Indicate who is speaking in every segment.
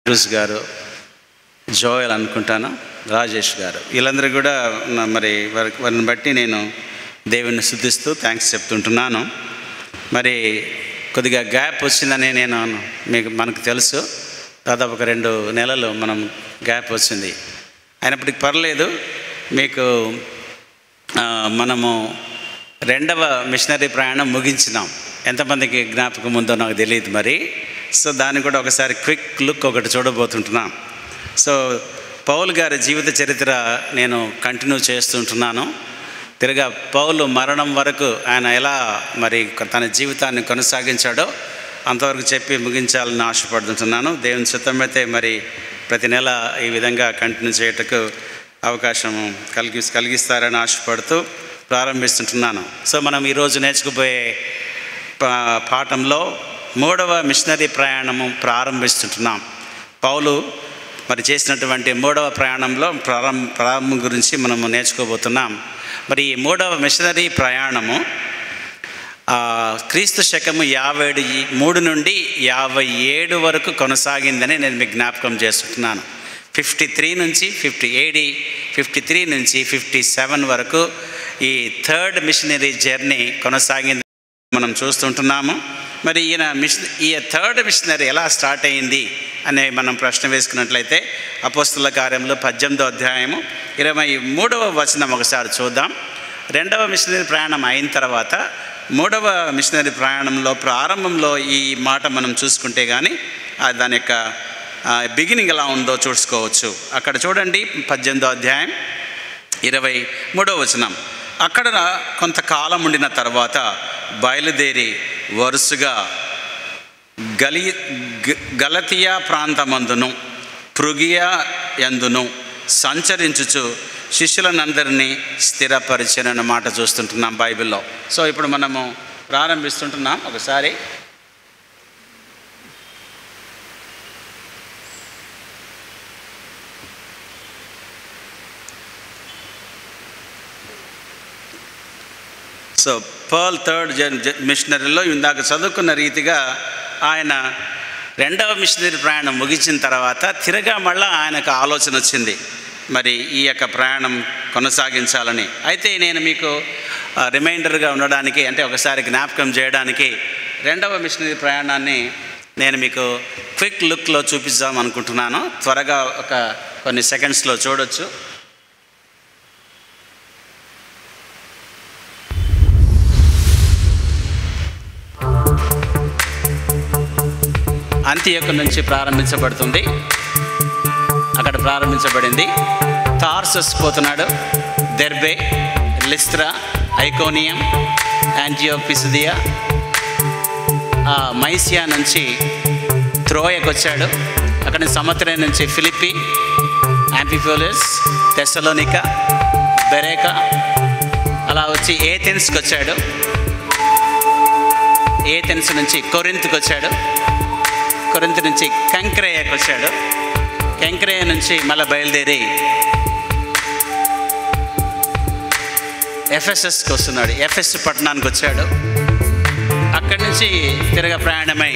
Speaker 1: Andrews గారు, జోయల్ అనుకుంటాను, రాజేష్ గారు, వీళ్ళందరూ కూడా మరి వారిని బట్టి నేను దేవుని స్తుతిస్తూ థ్యాంక్స్ చెప్తుంటున్నాను. మరి కొద్దిగా గ్యాప్ వచ్చిందని మనకు తెలుసు. దాదాపు ఒక 2 నెలలు మనం గ్యాప్ వచ్చింది. అయినప్పటికీ పర్లేదు. మీకు మనము 2వ మిషనరీ ప్రయాణం ముగించినాం. ఎంతమందికి జ్ఞాపకం ఉందో నాకు తెలియదు మరి. సో దాన్ని కూడా ఒకసారి క్విక్ లుక్ ఒకటి చూడబోతుంటున్నాం. సో పౌలు గారి జీవిత చరిత్ర నేను కంటిన్యూ చేస్తుంటున్నాను. తిరగా పౌలు మరణం వరకు ఆయన ఎలా మరి తన జీవితాన్ని కొనసాగించాడో అంతవరకు చెప్పి ముగించాలని ఆశపడుతుంటున్నాను. దేవుని చిత్తమైతే మరి ప్రతి నెల ఈ విధంగా కంటిన్యూ చేయటకు అవకాశం కలిగిస్తారని ఆశపడుతూ ప్రారంభిస్తుంటున్నాను. సో మనం ఈరోజు నేర్చుకుపోయే పాఠంలో 3వ మిషనరీ ప్రయాణము ప్రారంభిస్తుంటున్నాం. పౌలు మరి చేసినటువంటి 3వ ప్రయాణంలో ప్రారంభం గురించి మనము నేర్చుకోబోతున్నాం. మరి ఈ 3వ మిషనరీ ప్రయాణము క్రీస్తు శకము 53 నుండి 57 వరకు కొనసాగిందని నేను మీకు జ్ఞాపకం చేస్తున్నాను. 53 నుంచి 53 నుంచి 57 వరకు ఈ 3rd మిషనరీ జర్నీ కొనసాగింది మనం చూస్తుంటున్నాము. మరి ఈ 3rd మిషనరీ ఎలా స్టార్ట్ అయింది అనే మనం ప్రశ్న వేసుకున్నట్లయితే అపోస్తలుల కార్యములు 18వ అధ్యాయము 23వ వచనం ఒకసారి చూద్దాం. 2వ మిషనరీ ప్రయాణం అయిన తర్వాత 3వ మిషనరీ ప్రయాణంలో ప్రారంభంలో ఈ మాట మనం చూసుకుంటే కానీ దాని యొక్క బిగినింగ్ ఎలా ఉందో చూసుకోవచ్చు. అక్కడ చూడండి, 18వ అధ్యాయం 23వ వచనం. అక్కడ కొంతకాలం ఉండిన తర్వాత బయలుదేరి వరుసగా గలతియా ప్రాంతమందును పృగియా యందును సంచరించుచు శిష్యులనందరినీ స్థిరపరిచనన్న మాట చూస్తుంటున్నాం బైబిల్లో. సో ఇప్పుడు మనము ప్రారంభిస్తుంటున్నాం. ఒకసారి సో పర్ల్ 3rd మిషనరీలో ఇందాక చదువుకున్న రీతిగా ఆయన 2వ మిషనరీ ప్రయాణం ముగించిన తర్వాత తిరగా మళ్ళీ ఆయనకు ఆలోచన వచ్చింది మరి ఈ యొక్క ప్రయాణం కొనసాగించాలని. అయితే నేను మీకు రిమైండర్గా ఉండడానికి, అంటే ఒకసారి జ్ఞాపకం చేయడానికి 2వ మిషనరీ ప్రయాణాన్ని నేను మీకు క్విక్ లుక్లో చూపిద్దాం అనుకుంటున్నాను. త్వరగా కొన్ని సెకండ్స్లో చూడొచ్చు. అంతియోకు నుంచి ప్రారంభించబడుతుంది. అక్కడ ప్రారంభించబడింది. తార్సస్ పోతున్నాడు, దెర్బే, లిస్త్రా, ఐకోనియం, యాంటియోక్ పిసిదియా, మైసియా నుంచి త్రోయకు వచ్చాడు. అక్కడి నుంచి సముద్రం నుంచి ఫిలిప్పి, యాంఫిపోలిస్, తెస్సలోనికా, బెరేకా, అలా వచ్చి ఏథెన్స్కి వచ్చాడు. ఏథెన్స్ నుంచి కొరింత్కి వచ్చాడు. కొరింథు నుంచి కంక్రేయకు వచ్చాడు. కంక్రేయ నుంచి మళ్ళీ బయలుదేరి ఎఫెసస్కి వస్తున్నాడు. ఎఫెస్ పట్టణానికి వచ్చాడు. అక్కడి నుంచి తిరగా ప్రయాణమై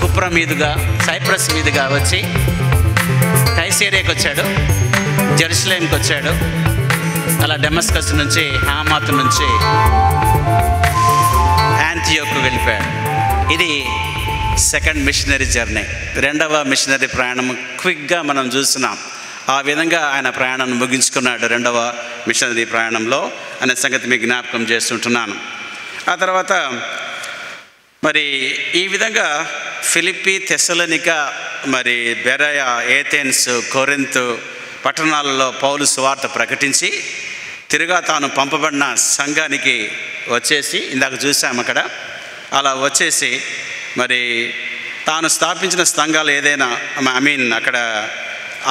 Speaker 1: కుప్రా మీదుగా సైప్రస్ మీదుగా వచ్చి కైసేరియాకి వచ్చాడు. జెరూసలేంకి వచ్చాడు. అలా డెమస్కస్ నుంచి, హామాతు నుంచి యాంతియోకు వెళ్ళిపోయాడు. ఇది 2nd మిషనరీ జర్నీ. 2వ మిషనరీ ప్రయాణం క్విక్గా మనం చూస్తున్నాం. ఆ విధంగా ఆయన ప్రయాణాన్ని ముగించుకున్నాడు 2వ మిషనరీ ప్రయాణంలో అనే సంగతి మీకు జ్ఞాపకం చేస్తుంటున్నాను. ఆ తర్వాత మరి ఈ విధంగా ఫిలిప్పి, తెస్సలోనికా, మరి బెరయా, ఏథెన్స్, కొరింథు పట్టణాలలో పౌలు సువార్త ప్రకటించి తిరుగా తాను పంపబడిన సంఘానికి వచ్చేసి, ఇందాక చూసాము అక్కడ, అలా వచ్చేసి మరి తాను స్థాపించిన సంఘాలు ఏదైనా అక్కడ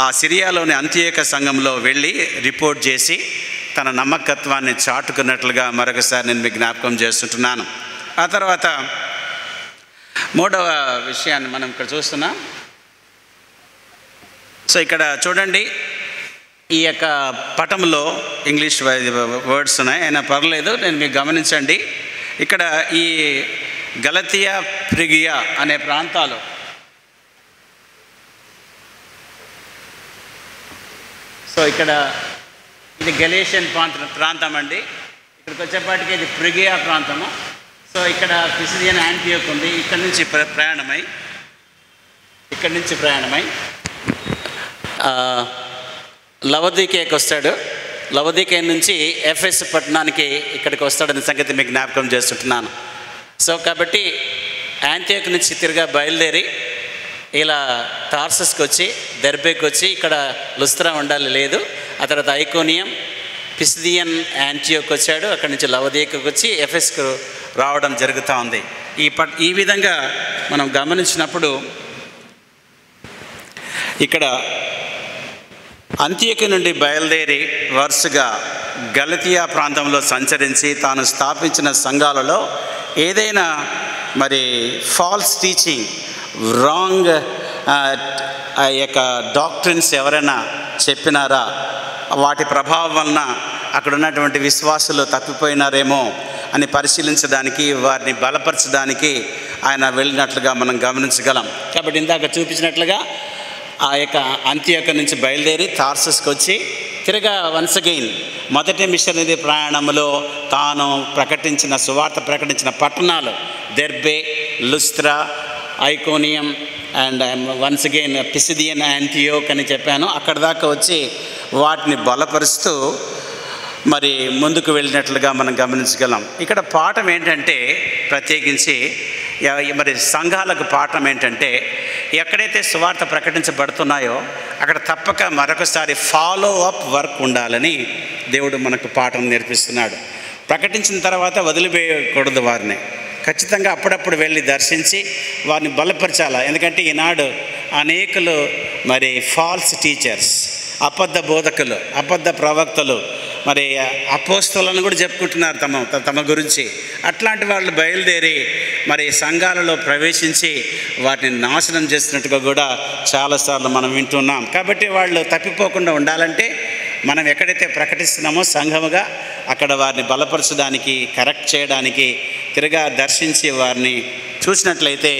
Speaker 1: ఆ సిరియాలోని అంత్యేక సంఘంలో వెళ్ళి రిపోర్ట్ చేసి తన నమ్మకత్వాన్ని చాటుకున్నట్లుగా మరొకసారి నేను మీకు జ్ఞాపకం చేస్తుంటున్నాను. ఆ తర్వాత 3వ విషయాన్ని మనం ఇక్కడ చూస్తున్నాం. సో ఇక్కడ చూడండి, ఈ యొక్క పటంలో ఇంగ్లీష్ వర్డ్స్ ఉన్నాయి, అయినా పర్లేదు, నేను మీకు గమనించండి. ఇక్కడ ఈ గలతియా, ఫ్రిగియా అనే ప్రాంతాలు. సో ఇక్కడ ఇది గలేషియన్ ప్రాంతం అండి. ఇక్కడికి వచ్చేపాటికి ఇది ఫ్రిగియా ప్రాంతము. సో ఇక్కడ పిసిదియన్ యాంటియోక్ ఉంది. ఇక్కడి నుంచి ప్రయాణమై లవదీకేకి వస్తాడు. లవదీకే నుంచి ఎఫెస్ పట్టణానికి ఇక్కడికి వస్తాడనే సంగతి మీకు జ్ఞాపకం చేస్తుంటున్నాను. సో కాబట్టి యాంటియోక్ నుంచి తిరిగా బయలుదేరి ఇలా టార్సస్కి వచ్చి దెర్బేకి వచ్చి ఇక్కడ లుస్త్రా ఉండాలి లేదు. ఆ తర్వాత ఐకోనియం, పిసిదియన్ యాంటియోక్ వచ్చాడు. అక్కడి నుంచి లవదీకేకి వచ్చి ఎఫెస్కు రావడం జరుగుతూ ఉంది. ఈ విధంగా మనం గమనించినప్పుడు ఇక్కడ అంత్యోక్య నుండి బయలుదేరి వరుసగా గలతియా ప్రాంతంలో సంచరించి తాను స్థాపించిన సంఘాలలో ఏదైనా మరి ఫాల్స్ టీచింగ్, రాంగ్ ఆ యొక్క డాక్ట్రిన్స్ ఎవరైనా చెప్పినారా, వాటి ప్రభావం వలన అక్కడ ఉన్నటువంటి విశ్వాసులు తప్పిపోయినారేమో అని పరిశీలించడానికి, వారిని బలపరచడానికి ఆయన వెళ్ళినట్లుగా మనం గమనించగలం. కాబట్టి ఇందాక చూపించినట్లుగా ఆ యొక్క అంత్యోక్య నుంచి బయలుదేరి తార్సస్కి వచ్చి తిరగా వన్స్ అగైన్ మొదటి మిషనరీ ప్రయాణంలో తాను సువార్త ప్రకటించిన పట్టణాలు దెర్బే, లుస్త్రా, ఐకోనియం అండ్ వన్స్ అగైన్ పిసిదియన్ యాంటియోక్ అని చెప్పాను. అక్కడ దాకా వచ్చి వాటిని బలపరుస్తూ మరి ముందుకు వెళ్ళినట్లుగా మనం గమనించగలం. ఇక్కడ పాఠం ఏంటంటే, ప్రత్యేకించి మరి సంఘాలకు పాఠం ఏంటంటే, ఎక్కడైతే సువార్త ప్రకటించబడుతున్నాయో అక్కడ తప్పక మరొకసారి ఫాలో అప్ వర్క్ ఉండాలని దేవుడు మనకు పాఠం నేర్పిస్తున్నాడు. ప్రకటించిన తర్వాత వదిలివేయకూడదు, వారిని ఖచ్చితంగా అప్పుడప్పుడు వెళ్ళి దర్శించి వారిని బలపరచాలి. ఎందుకంటే ఈనాడు అనేకులు మరి ఫాల్స్ టీచర్స్, అబద్ధ బోధకులు, అబద్ధ ప్రవక్తలు, మరి అపోస్తలను కూడా చెప్పుకుంటున్నారు తమ గురించి. అట్లాంటి వాళ్ళు బయలుదేరి మరి సంఘాలలో ప్రవేశించి వాటిని నాశనం చేస్తున్నట్టుగా కూడా చాలాసార్లు మనం వింటున్నాం. కాబట్టి వాళ్ళు తప్పిపోకుండా ఉండాలంటే మనం ఎక్కడైతే ప్రకటిస్తున్నామో సంఘముగా అక్కడ వారిని బలపరచడానికి, కరెక్ట్ చేయడానికి, తిరగా దర్శించి వారిని చూసినట్లయితే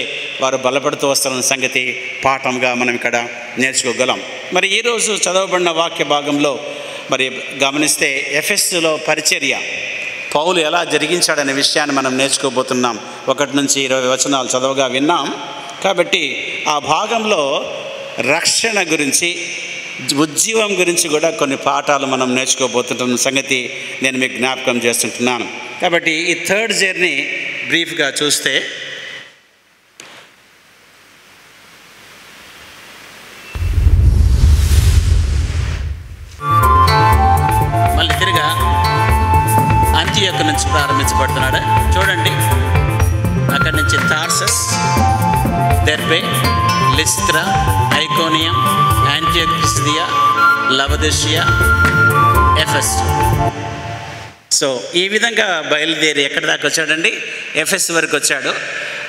Speaker 1: వారు బలపడుతూ వస్తున్న సంగతి పాఠంగా మనం ఇక్కడ నేర్చుకోగలం. మరి ఈరోజు చదవబడిన వాక్య భాగంలో మరి గమనిస్తే ఎఫెసులో పరిచర్య పౌలు ఎలా జరిగించాడనే విషయాన్ని మనం నేర్చుకోబోతున్నాం. 1 నుంచి 20 వచనాలు చదవగా విన్నాం. కాబట్టి ఆ భాగంలో రక్షణ గురించి, ఉజ్జీవం గురించి కూడా కొన్ని పాఠాలు మనం నేర్చుకోబోతున్న సంగతి నేను మీకు జ్ఞాపకం చేస్తుంటున్నాను. కాబట్టి ఈ థర్డ్ జర్నీ బ్రీఫ్గా చూస్తే, మళ్ళీ తిరిగా అంత్యోక్య నుంచి ప్రారంభించబడుతున్నాడు. చూడండి, అక్కడి నుంచి తార్సస్, దెర్బే, లిస్త్రా, ఐకోనియం, యాంటియోక్, పిసిదియా, లవదీషియా, ఎఫెస్. సో ఈ విధంగా బయలుదేరి ఎక్కడి దాకా వచ్చాడండి? ఎఫెస్ వరకు వచ్చాడు.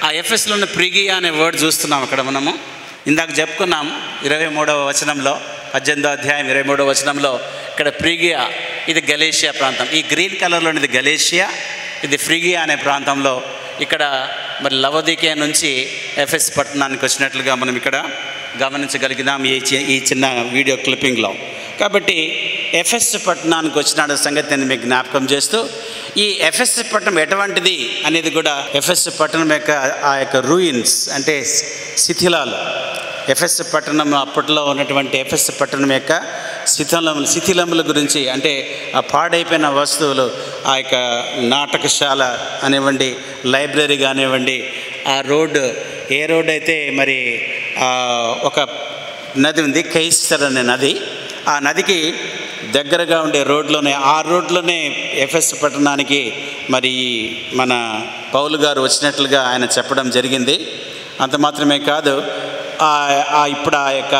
Speaker 1: ఆ ఎఫెస్లో ఉన్న ఫ్రిగియా అనే వర్డ్ చూస్తున్నాం అక్కడ మనము. ఇందాక చెప్పుకున్నాము 23వ వచనంలో, 18వ అధ్యాయం 23వ వచనంలో ఇక్కడ ఫ్రిగియా, ఇది గలేషియా ప్రాంతం. ఈ గ్రీన్ కలర్లోని ఇది గలేషియా, ఇది ఫ్రిగియా అనే ప్రాంతంలో ఇక్కడ మరి లవదీకే నుంచి ఎఫెస్ పట్టణానికి వచ్చినట్లుగా మనం ఇక్కడ గమనించగలిగినాం ఈ చిన్న వీడియో క్లిప్పింగ్లో. కాబట్టి ఎఫెస్ పట్టణానికి వచ్చిన సంగతి నేను మీకు జ్ఞాపకం చేస్తూ, ఈ ఎఫెస్ పట్టణం ఎటువంటిది అనేది కూడా, ఎఫెస్ పట్టణం యొక్క ఆ యొక్క రూయిన్స్ అంటే శిథిలాలు, ఎఫెస్ పట్టణం అప్పట్లో ఉన్నటువంటి ఎఫెస్ పట్టణం యొక్క శిథిలముల గురించి, అంటే ఆ పాడైపోయిన వస్తువులు, ఆ యొక్క నాటకశాల కానివ్వండి, లైబ్రరీ కానివ్వండి, ఆ రోడ్డు, ఏ రోడ్డు అయితే మరి ఒక నది ఉంది, కైసర్ అనే నది, ఆ నదికి దగ్గరగా ఉండే రోడ్లోనే, ఆ రోడ్లోనే ఎఫెస్ పట్టణానికి మరి మన పౌలు గారు వచ్చినట్లుగా ఆయన చెప్పడం జరిగింది. అంత మాత్రమే కాదు, ఇప్పుడు ఆ యొక్క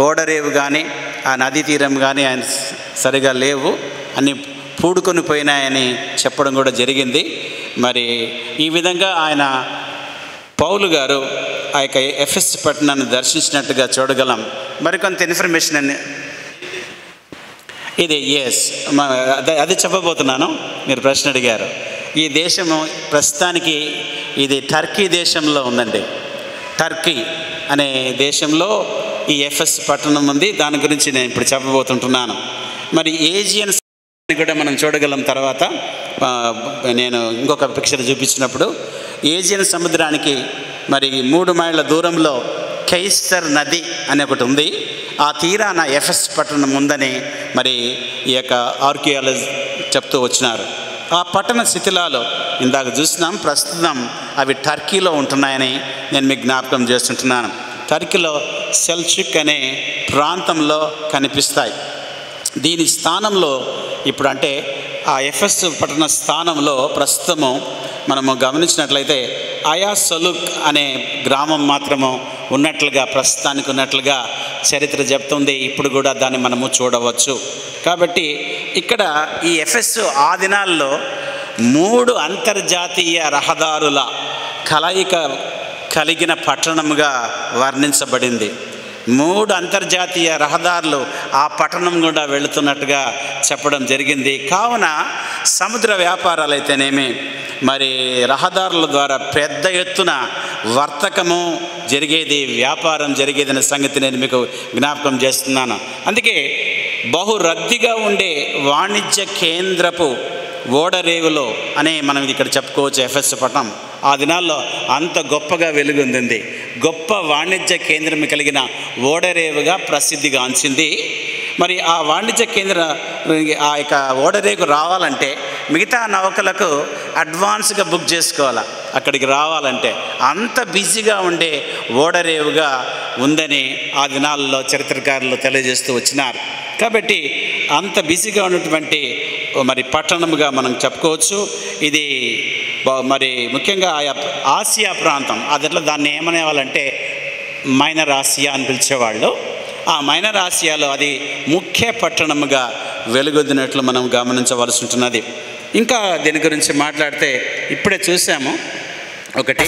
Speaker 1: ఓడరేవు కానీ ఆ నదీ తీరం కానీ ఆయన సరిగా లేవు, అన్ని పూడుకొని పోయినాయని చెప్పడం కూడా జరిగింది. మరి ఈ విధంగా ఆయన పౌలు గారు ఆ యొక్క ఎఫెస్ పట్టణాన్ని దర్శించినట్టుగా చూడగలం. మరికొంత ఇన్ఫర్మేషన్ ఇది అది చెప్పబోతున్నాను. మీరు ప్రశ్న అడిగారు. ఈ దేశము ప్రస్తుతానికి ఇది టర్కీ దేశంలో ఉందండి. టర్కీ అనే దేశంలో ఈ ఎఫెస్ పట్టణం ఉంది. దాని గురించి నేను ఇప్పుడు చెప్పబోతుంటున్నాను. మరి ఏజియన్ కూడా మనం చూడగలం. తర్వాత నేను ఇంకొక పిక్చర్ చూపించినప్పుడు ఏజియన్ సముద్రానికి మరి 3 మైళ్ళ దూరంలో కైసర్ నది అనే ఒకటి ఉంది. ఆ తీరాన ఎఫెస్ పట్టణం ఉందని మరి ఈ యొక్క ఆర్కియాలజీ చెప్తూ వచ్చినారు. ఆ పట్టణ శిథిలాలు ఇందాక చూసినాం. ప్రస్తుతం అవి టర్కీలో ఉంటున్నాయని నేను మీకు జ్ఞాపకం చేస్తుంటున్నాను. టర్కీలో సెల్చుక్ అనే ప్రాంతంలో కనిపిస్తాయి. దీని స్థానంలో ఇప్పుడు అంటే ఆ ఎఫెస్ పట్టణ స్థానంలో ప్రస్తుతము మనము గమనించినట్లయితే అయాసొలుక్ అనే గ్రామం మాత్రము ఉన్నట్లుగా, ప్రస్తుతానికి ఉన్నట్లుగా చరిత్ర చెప్తుంది. ఇప్పుడు కూడా దాన్ని మనము చూడవచ్చు. కాబట్టి ఇక్కడ ఈ ఎఫెస్ ఆ దినాల్లో 3 అంతర్జాతీయ రహదారుల కలయిక కలిగిన పట్టణముగా వర్ణించబడింది. 3 అంతర్జాతీయ రహదారులు ఆ పట్టణం గుండా వెళుతున్నట్టుగా చెప్పడం జరిగింది. కావున సముద్ర వ్యాపారాలు అయితేనేమి, మరి రహదారుల ద్వారా పెద్ద ఎత్తున వర్తకము జరిగేది, వ్యాపారం జరిగేది అనే సంగతి నేను మీకు జ్ఞాపకం చేస్తున్నాను. అందుకే బహు రద్దీగా ఉండే వాణిజ్య కేంద్రపు ఓడరేవులో అనే మనం ఇక్కడ చెప్పుకోవచ్చు. ఎఫెస్ పట్టణం ఆ దినాల్లో అంత గొప్పగా వెలుగొందింది. గొప్ప వాణిజ్య కేంద్రం కలిగిన ఓడరేవుగా ప్రసిద్ధిగాంచింది. మరి ఆ వాణిజ్య కేంద్ర ఆ యొక్క ఓడరేవుకు రావాలంటే మిగతా నౌకలకు అడ్వాన్స్గా బుక్ చేసుకోవాలి. అక్కడికి రావాలంటే అంత బిజీగా ఉండే ఓడరేవుగా ఉందని ఆ దినాల్లో చరిత్రకారులు తెలియజేస్తూ వచ్చినారు. కాబట్టి అంత బిజీగా ఉన్నటువంటి మరి పట్టణముగా మనం చెప్పుకోవచ్చు. ఇది మరి ముఖ్యంగా ఆసియా ప్రాంతం, అదిట్లో దాన్ని ఏమనేవాళ్ళంటే మైనర్ ఆసియా అని పిలిచేవాళ్ళు. ఆ మైనర్ ఆసియాలో అది ముఖ్య పట్టణముగా వెలుగొందినట్లు మనం గమనించవలసి ఉంటున్నది. ఇంకా దీని గురించి మాట్లాడితే ఇప్పుడే చూసాము ఒకటి,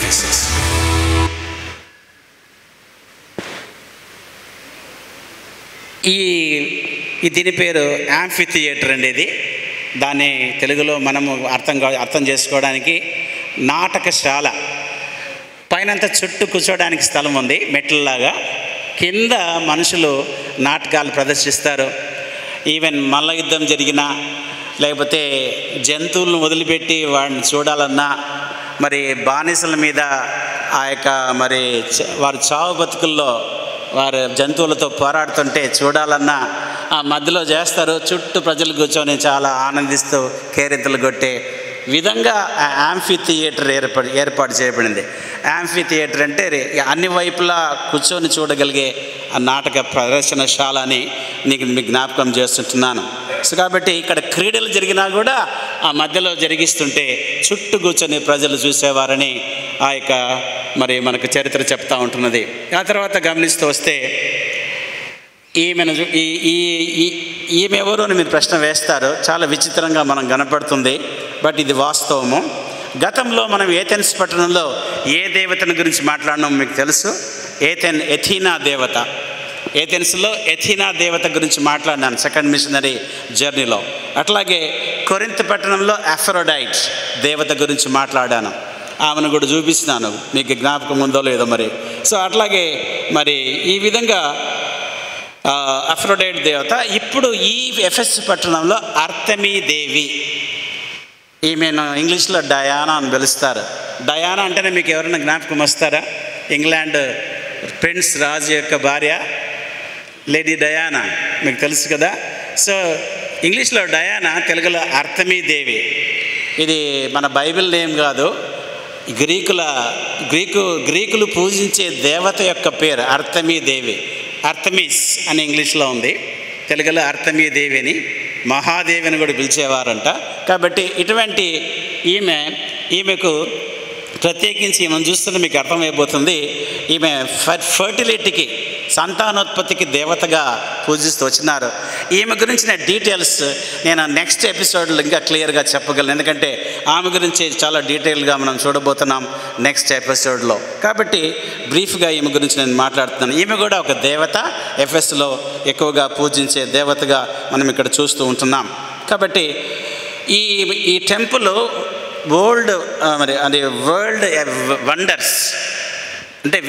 Speaker 1: ఈ దీని పేరు యాంఫీ థియేటర్ అండి. దాన్ని తెలుగులో మనము అర్థం చేసుకోవడానికి నాటకశాల. పైనంతా చుట్టూ కూర్చోడానికి స్థలం ఉంది, మెట్లలాగా. కింద మనుషులు నాటకాలు ప్రదర్శిస్తారు. ఈవెన్ మల్ల యుద్ధం జరిగినా, లేకపోతే జంతువులను వదిలిపెట్టి వాడిని చూడాలన్నా, మరి బానిసల మీద ఆ యొక్క మరి వారు చావు బతుకుల్లో వారు జంతువులతో పోరాడుతుంటే చూడాలన్నా ఆ మధ్యలో చేస్తారు. చుట్టూ ప్రజలు కూర్చొని చాలా ఆనందిస్తూ కేరింతలు కొట్టే విధంగా ఆ యాంఫీ థియేటర్ ఏర్పాటు చేయబడింది. యాంఫీ థియేటర్ అంటే అన్ని వైపులా కూర్చొని చూడగలిగే ఆ నాటక ప్రదర్శనశాల అని మీకు జ్ఞాపకం చేస్తుంటున్నాను. సో కాబట్టి ఇక్కడ క్రీడలు జరిగినా కూడా ఆ మధ్యలో జరిగిస్తుంటే చుట్టూ కూర్చొని ప్రజలు చూసేవారని ఆ యొక్క మరి మనకు చరిత్ర చెప్తూ ఉంటున్నది. ఆ తర్వాత గమనిస్తూ వస్తే ఈమె ఎవరు అని మీరు ప్రశ్న వేస్తారు. చాలా విచిత్రంగా మనం కనపడుతుంది, బట్ ఇది వాస్తవము. గతంలో మనం ఏథెన్స్ పట్టణంలో ఏ దేవతను గురించి మాట్లాడినామో మీకు తెలుసు. ఎథీనా దేవత. ఏథెన్స్లో ఎథీనా దేవత గురించి మాట్లాడినాను సెకండ్ మిషనరీ జర్నీలో. అట్లాగే కొరింథ్ పట్టణంలో అఫ్రోడైట్ దేవత గురించి మాట్లాడాను. ఆమెను కూడా చూపిస్తున్నాను, మీకు జ్ఞాపకం ఉందో లేదో మరి. సో అట్లాగే మరి ఈ విధంగా అఫ్రోడైట్ దేవత. ఇప్పుడు ఈ ఎఫెస్ పట్టణంలో అర్తమీ దేవి, ఈమెను ఇంగ్లీష్లో డయానా అని పిలుస్తారు. డయానా అంటేనే మీకు ఎవరైనా జ్ఞాపకం వస్తారా? ఇంగ్లాండ్ ప్రిన్స్ రాజు యొక్క భార్య లేడీ డయానా, మీకు తెలుసు కదా. సో ఇంగ్లీష్లో డయానా, తెలుగులో అర్తమీ దేవి. ఇది మన బైబిల్ నేమ్ కాదు, గ్రీకులు పూజించే దేవత యొక్క పేరు అర్తమీ దేవి. అర్తమిస్ అని ఇంగ్లీష్లో ఉంది, తెలుగులో అర్తమీ దేవి అని, మహాదేవి అని కూడా పిలిచేవారంట. కాబట్టి ఇటువంటి ఈమెకు ప్రత్యేకించి ఈమెను చూస్తుంటే మీకు అర్థమైపోతుంది. ఈమె ఫర్టిలిటీకి, సంతానోత్పత్తికి దేవతగా పూజిస్తూ వచ్చినారు. ఈమె గురించిన డీటెయిల్స్ నేను నెక్స్ట్ ఎపిసోడ్లో ఇంకా క్లియర్గా చెప్పగలను, ఎందుకంటే ఆమె గురించి చాలా డీటెయిల్గా మనం చూడబోతున్నాం నెక్స్ట్ ఎపిసోడ్లో. కాబట్టి బ్రీఫ్గా ఈమె గురించి నేను మాట్లాడుతున్నాను. ఈమె కూడా ఒక దేవత, ఎఫెస్లో ఎక్కువగా పూజించే దేవతగా మనం ఇక్కడ చూస్తూ ఉంటున్నాం. కాబట్టి ఈ టెంపుల్ వరల్డ్ వండర్స్ అంటే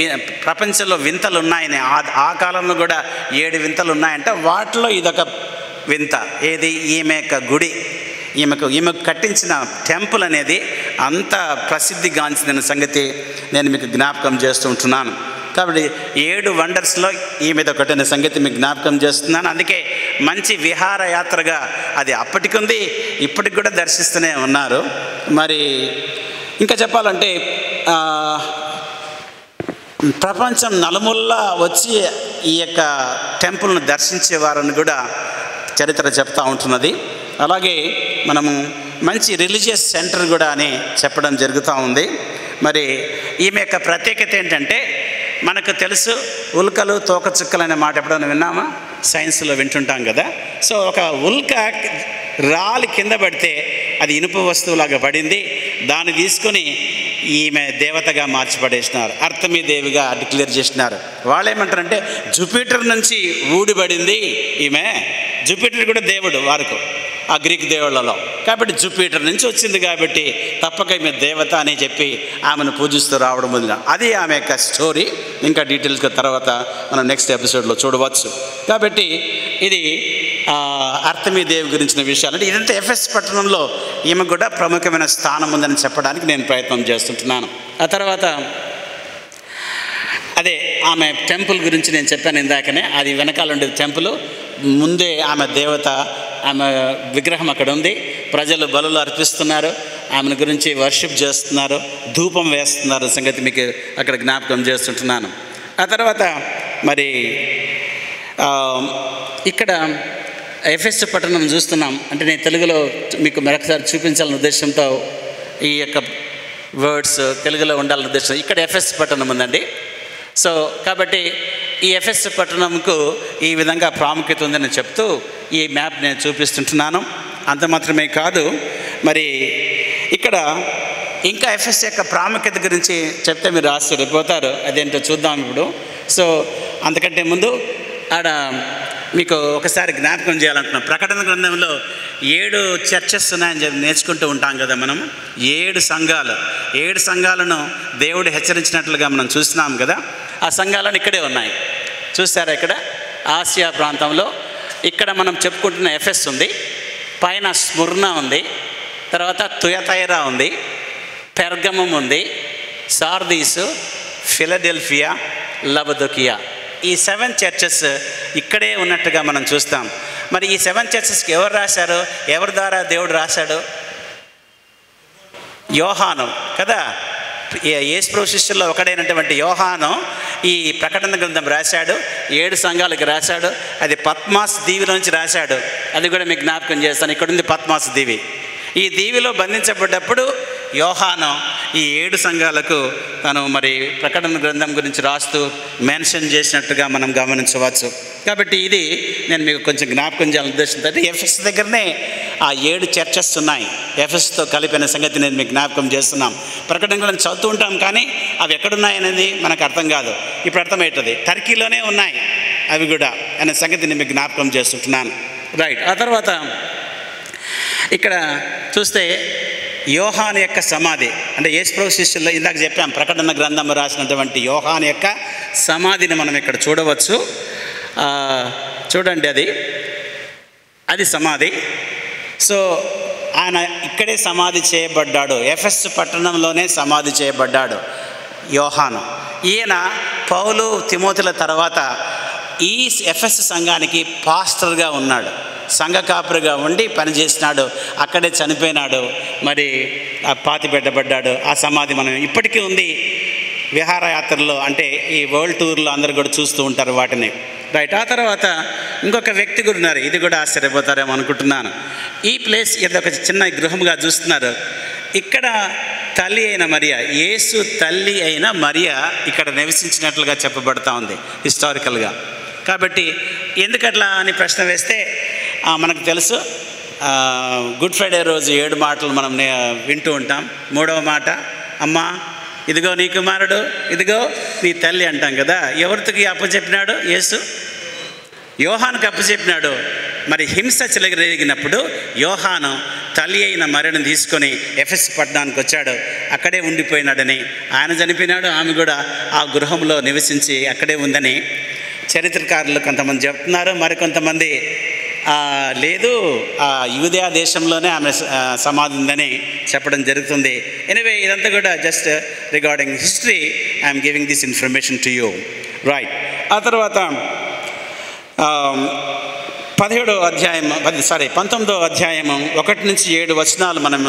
Speaker 1: ప్రపంచంలో వింతలు ఉన్నాయని ఆ కాలంలో కూడా 7 వింతలు ఉన్నాయంటే వాటిలో ఇదొక వింత. ఏది? ఈమె యొక్క గుడి, ఈమెకు కట్టించిన టెంపుల్ అనేది అంత ప్రసిద్ధిగాంచిన సంగతి నేను మీకు జ్ఞాపకం చేస్తూ ఉంటున్నాను. కాబట్టి 7 వండర్స్లో ఈమె ఒకటి సంగతి మీకు జ్ఞాపకం చేస్తున్నాను. అందుకే మంచి విహారయాత్రగా అది అప్పటికి ఉంది, ఇప్పటికి కూడా దర్శిస్తూనే ఉన్నారు. మరి ఇంకా చెప్పాలంటే ప్రపంచం నలుమూలలా వచ్చి ఈ యొక్క టెంపుల్ను దర్శించే వారిని కూడా చరిత్ర చెప్తూ ఉంటున్నది. అలాగే మనము మంచి రిలీజియస్ సెంటర్ కూడా అని చెప్పడం జరుగుతూ ఉంది. మరి ఈమె యొక్క ప్రత్యేకత ఏంటంటే మనకు తెలుసు, ఉల్కలు తోకచుక్కలు అనే మాట ఎప్పుడైనా విన్నామా? సైన్స్లో వింటుంటాం కదా. సో ఒక ఉల్క రాలి కింద పడితే అది ఇనుప వస్తువులాగా పడింది, దాన్ని తీసుకొని ఈమె దేవతగా మార్చిపడేసినారు, అర్తమీ దేవిగా డిక్లేర్ చేసినారు. వాళ్ళు ఏమంటారంటే జూపిటర్ నుంచి ఊడిపడింది ఈమె. జూపిటర్ కూడా దేవుడు వారికి, ఆ గ్రీక్ దేవుళ్ళలో. కాబట్టి జూపిటర్ నుంచి వచ్చింది కాబట్టి తప్పక ఈమె దేవత అని చెప్పి ఆమెను పూజిస్తూ రావడం మొదలు. అది ఆమె యొక్క స్టోరీ. ఇంకా డీటెయిల్స్గా తర్వాత మనం నెక్స్ట్ ఎపిసోడ్లో చూడవచ్చు. కాబట్టి ఇది అర్తమీ దేవి గురించిన విషయాలు. అంటే ఇదంతా ఎఫెస్ పట్టణంలో ఈమె కూడా ప్రముఖమైన స్థానం ఉందని చెప్పడానికి నేను ప్రయత్నం చేస్తుంటున్నాను. ఆ తర్వాత అదే ఆమె టెంపుల్ గురించి నేను చెప్పాను ఇందాకనే. అది వెనకాల ఉండేది టెంపుల్, ముందే ఆమె దేవత, ఆమె విగ్రహం అక్కడ ఉంది. ప్రజలు బలులు అర్పిస్తున్నారు, ఆమెను గురించి వర్షిప్ చేస్తున్నారు, ధూపం వేస్తున్నారు సంగతి మీకు అక్కడ జ్ఞాపకం చేస్తుంటున్నాను. ఆ తర్వాత మరి ఇక్కడ ఎఫెస్ పట్టణం చూస్తున్నాం. అంటే నేను తెలుగులో మీకు మరొకసారి చూపించాలనే ఉద్దేశంతో ఈ యొక్క వర్డ్స్ తెలుగులో ఉండాలనే ఉద్దేశం. ఇక్కడ ఎఫెస్ పట్టణం ఉందండి. సో కాబట్టి ఈ ఎఫెస్ పట్టణంకు ఈ విధంగా ప్రాముఖ్యత ఉందని చెప్తూ ఈ మ్యాప్ నేను చూపిస్తుంటున్నాను. అంత మాత్రమే కాదు, మరి ఇక్కడ ఇంకా ఎఫెస్ యొక్క ప్రాముఖ్యత గురించి చెప్తే మీరు ఆశ్చర్యపోతారు. అదేంటో చూద్దాం ఇప్పుడు. సో అంతకంటే ముందు ఆడ మీకు ఒకసారి జ్ఞాపకం చేయాలనుకున్నాం. ప్రకటన గ్రంథంలో 7 చర్చెస్ ఉన్నాయని చెప్పి నేర్చుకుంటూ ఉంటాం కదా మనం. 7 సంఘాలను దేవుడు హెచ్చరించినట్లుగా మనం చూస్తున్నాం కదా. ఆ సంఘాలను ఇక్కడే ఉన్నాయి, చూసారా? ఇక్కడ ఆసియా ప్రాంతంలో ఇక్కడ మనం చెప్పుకుంటున్న ఎఫెస్ ఉంది, పైన స్ముర్నా ఉంది, తర్వాత తుయతైరా ఉంది, పెర్గమం ఉంది, సార్దీసు, ఫిలడెల్ఫియా, లవదొకియా. ఈ 7 చర్చెస్ ఇక్కడే ఉన్నట్టుగా మనం చూస్తాం. మరి ఈ 7 చర్చెస్కి ఎవరు రాశారు? ఎవరి ద్వారా దేవుడు రాశాడు? యోహాను కదా. యేసుప్రభు శిష్యుల్లో ఒకడైనటువంటి యోహాను ఈ ప్రకటన గ్రంథం రాశాడు. 7 సంఘాలకు రాశాడు. అది పద్మాస్ దీవిలోంచి రాశాడు. అది కూడా మీకు జ్ఞాపకం చేస్తాను. ఇక్కడ ఉంది పద్మాస్ దీవి. ఈ దీవిలో బంధించబడ్డప్పుడు యోహాను ఈ 7 సంఘాలకు తను మరి ప్రకటన గ్రంథం గురించి రాస్తూ మెన్షన్ చేసినట్టుగా మనం గమనించవచ్చు. కాబట్టి ఇది నేను మీకు కొంచెం జ్ఞాపకం చేయాలని ఉద్దేశంతో ఎఫెస్ దగ్గరనే ఆ 7 చర్చెస్ ఉన్నాయి, ఎఫెస్తో కలిపిన సంగతి నేను మీకు జ్ఞాపకం చేస్తున్నాం. ప్రకటన గ్రంథం చదువుతూ ఉంటాం కానీ అవి ఎక్కడున్నాయనేది మనకు అర్థం కాదు. ఇప్పుడు అర్థమవుతుంది, టర్కీలోనే ఉన్నాయి అవి కూడా అనే సంగతి నేను మీకు జ్ఞాపకం చేస్తుంటున్నాను. రైట్. ఆ తర్వాత ఇక్కడ చూస్తే యోహాను యొక్క సమాధి, అంటే యేసుప్రభు శిష్యుల్లో ఇందాక చెప్పాం ప్రకటన గ్రంథం రాసినటువంటి యోహాను యొక్క సమాధిని మనం ఇక్కడ చూడవచ్చు. చూడండి, అది సమాధి. సో ఆయన ఇక్కడే సమాధి చేయబడ్డాడు, ఎఫెస్ పట్టణంలోనే సమాధి చేయబడ్డాడు యోహాను. ఈయన పౌలు తిమోతిల తర్వాత ఈ ఎఫెస్ సంఘానికి పాస్టర్గా ఉన్నాడు, సంఘ కాపురిగా ఉండి పనిచేసినాడు. అక్కడే చనిపోయినాడు, మరి పాతి పెట్టబడ్డాడు. ఆ సమాధి మనం ఇప్పటికీ ఉంది విహారయాత్రలో, అంటే ఈ వరల్డ్ టూర్లో అందరు కూడా చూస్తూ ఉంటారు వాటిని. రైట్. ఆ తర్వాత ఇంకొక వ్యక్తి కూడా ఉన్నారు, ఇది కూడా ఆశ్చర్యపోతారేమో అనుకుంటున్నాను. ఈ ప్లేస్ ఇది ఒక చిన్న గృహంగా చూస్తున్నారు. ఇక్కడ తల్లి అయిన మరియా, యేసు తల్లి అయిన మరియా ఇక్కడ నివసించినట్లుగా చెప్పబడుతూ ఉంది హిస్టారికల్గా. కాబట్టి ఎందుకట్లా అని ప్రశ్న వేస్తే మనకు తెలుసు, గుడ్ ఫ్రైడే రోజు 7 మాటలు మనం వింటూ ఉంటాం. 3వ మాట, అమ్మా ఇదిగో నీ కుమారుడు, ఇదిగో నీ తల్లి అంటాం కదా. ఎవరికి అప్పచెప్పినాడు? యేసు యోహానుకి అప్పచెప్పినాడు. మరి హింస చెలరేగినప్పుడు యోహాను తల్లి అయిన మరియను తీసుకొని ఎఫెస్ పట్టణానికి వచ్చాడు. అక్కడే ఉండిపోయినాడని, ఆయన చనిపోయినాడు, ఆమె కూడా ఆ గృహంలో నివసించి అక్కడే ఉందని చరిత్రకారులు కొంతమంది చెప్తున్నారు. మరికొంతమంది లేదు, ఆ యూదయా దేశంలోనే ఆమె సమాధి ఉందని చెప్పడం జరుగుతుంది. ఎనీవే, ఇదంతా కూడా just regarding history. I'm giving this information to you, right. ఆ తర్వాత 19వ అధ్యాయము 1 నుంచి 7 వచనాలు మనం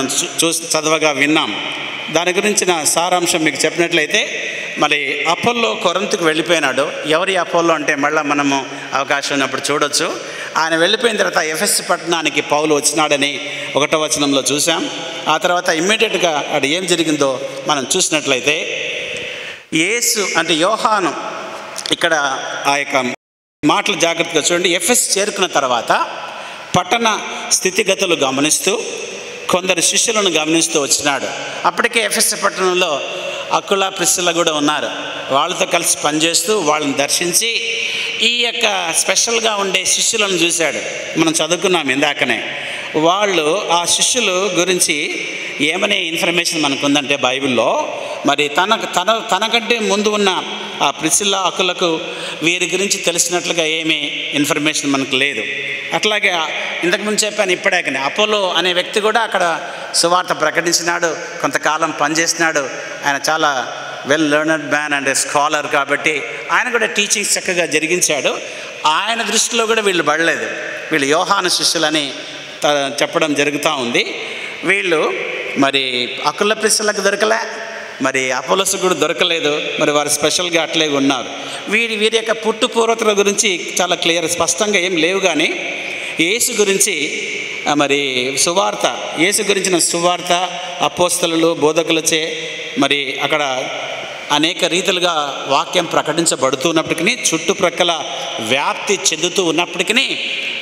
Speaker 1: చదవగా విన్నాం. దాని గురించిన సారాంశం మీకు చెప్పినట్లయితే, మరి అపోల్లో కొరింథుకు వెళ్ళిపోయినాడు. ఎవరి అపోల్లో అంటే మళ్ళీ మనము అవకాశం ఉన్నప్పుడు చూడొచ్చు. ఆయన వెళ్ళిపోయిన తర్వాత ఎఫెస్ పట్టణానికి పౌలు వచ్చినాడని 1వ వచనంలో చూసాం. ఆ తర్వాత ఇమ్మీడియట్గా అక్కడ ఏం జరిగిందో మనం చూసినట్లయితే, యేసు అంటే యోహాను ఇక్కడ ఆ యొక్క మాటలు జాగ్రత్తగా చూడండి. ఎఫెస్ చేరుకున్న తర్వాత పట్టణ స్థితిగతులు గమనిస్తూ కొందరు శిష్యులను గమనిస్తూ వచ్చినాడు. అప్పటికే ఎఫెస్ పట్టణంలో అకుల ప్రిస్సిల్ల కూడా ఉన్నారు. వాళ్ళతో కలిసి పనిచేస్తూ వాళ్ళని దర్శించి ఈ యొక్క స్పెషల్గా ఉండే శిష్యులను చూశాడు. మనం చదువుకున్నాం ఇందాకనే. వాళ్ళు ఆ శిష్యులు గురించి ఏమనే ఇన్ఫర్మేషన్ మనకు ఉందంటే బైబిల్లో, మరి తనకంటే ముందు ఉన్న ఆ ప్రిస్సిల్ల అకులకు వీరి గురించి తెలిసినట్లుగా ఏమీ ఇన్ఫర్మేషన్ మనకు లేదు. అట్లాగే ఇంతకుముందు చెప్పాను ఇప్పుడాకనే, అపోలో అనే వ్యక్తి కూడా అక్కడ సువార్త ప్రకటించినాడు, కొంతకాలం పనిచేసినాడు. ఆయన చాలా well learned man and scholar కాబట్టి ఆయన కూడా టీచింగ్స్ చక్కగా జరిగించాడు. ఆయన దృష్టిలో కూడా వీళ్ళు పడలేదు. వీళ్ళు యోహాను శిష్యులని చెప్పడం జరుగుతూ ఉంది. వీళ్ళు మరి అకుల ప్రిస్సిల్లకు దొరకలే, మరి అపోలోస్ కూడా దొరకలేదు. మరి వారు స్పెషల్గా అట్లే ఉన్నారు. వీరి యొక్క పుట్టు పూర్వతల గురించి చాలా క్లియర్ స్పష్టంగా ఏం లేవు. కానీ యేసు గురించి మరి సువార్త, యేసు గురించిన సువార్త అపోస్తలులు బోధకులచే మరి అక్కడ అనేక రీతిలుగా వాక్యం ప్రకటించబడుతున్నప్పటికీ, చుట్టుప్రక్కల వ్యాప్తి చెందుతూ ఉన్నప్పటికీ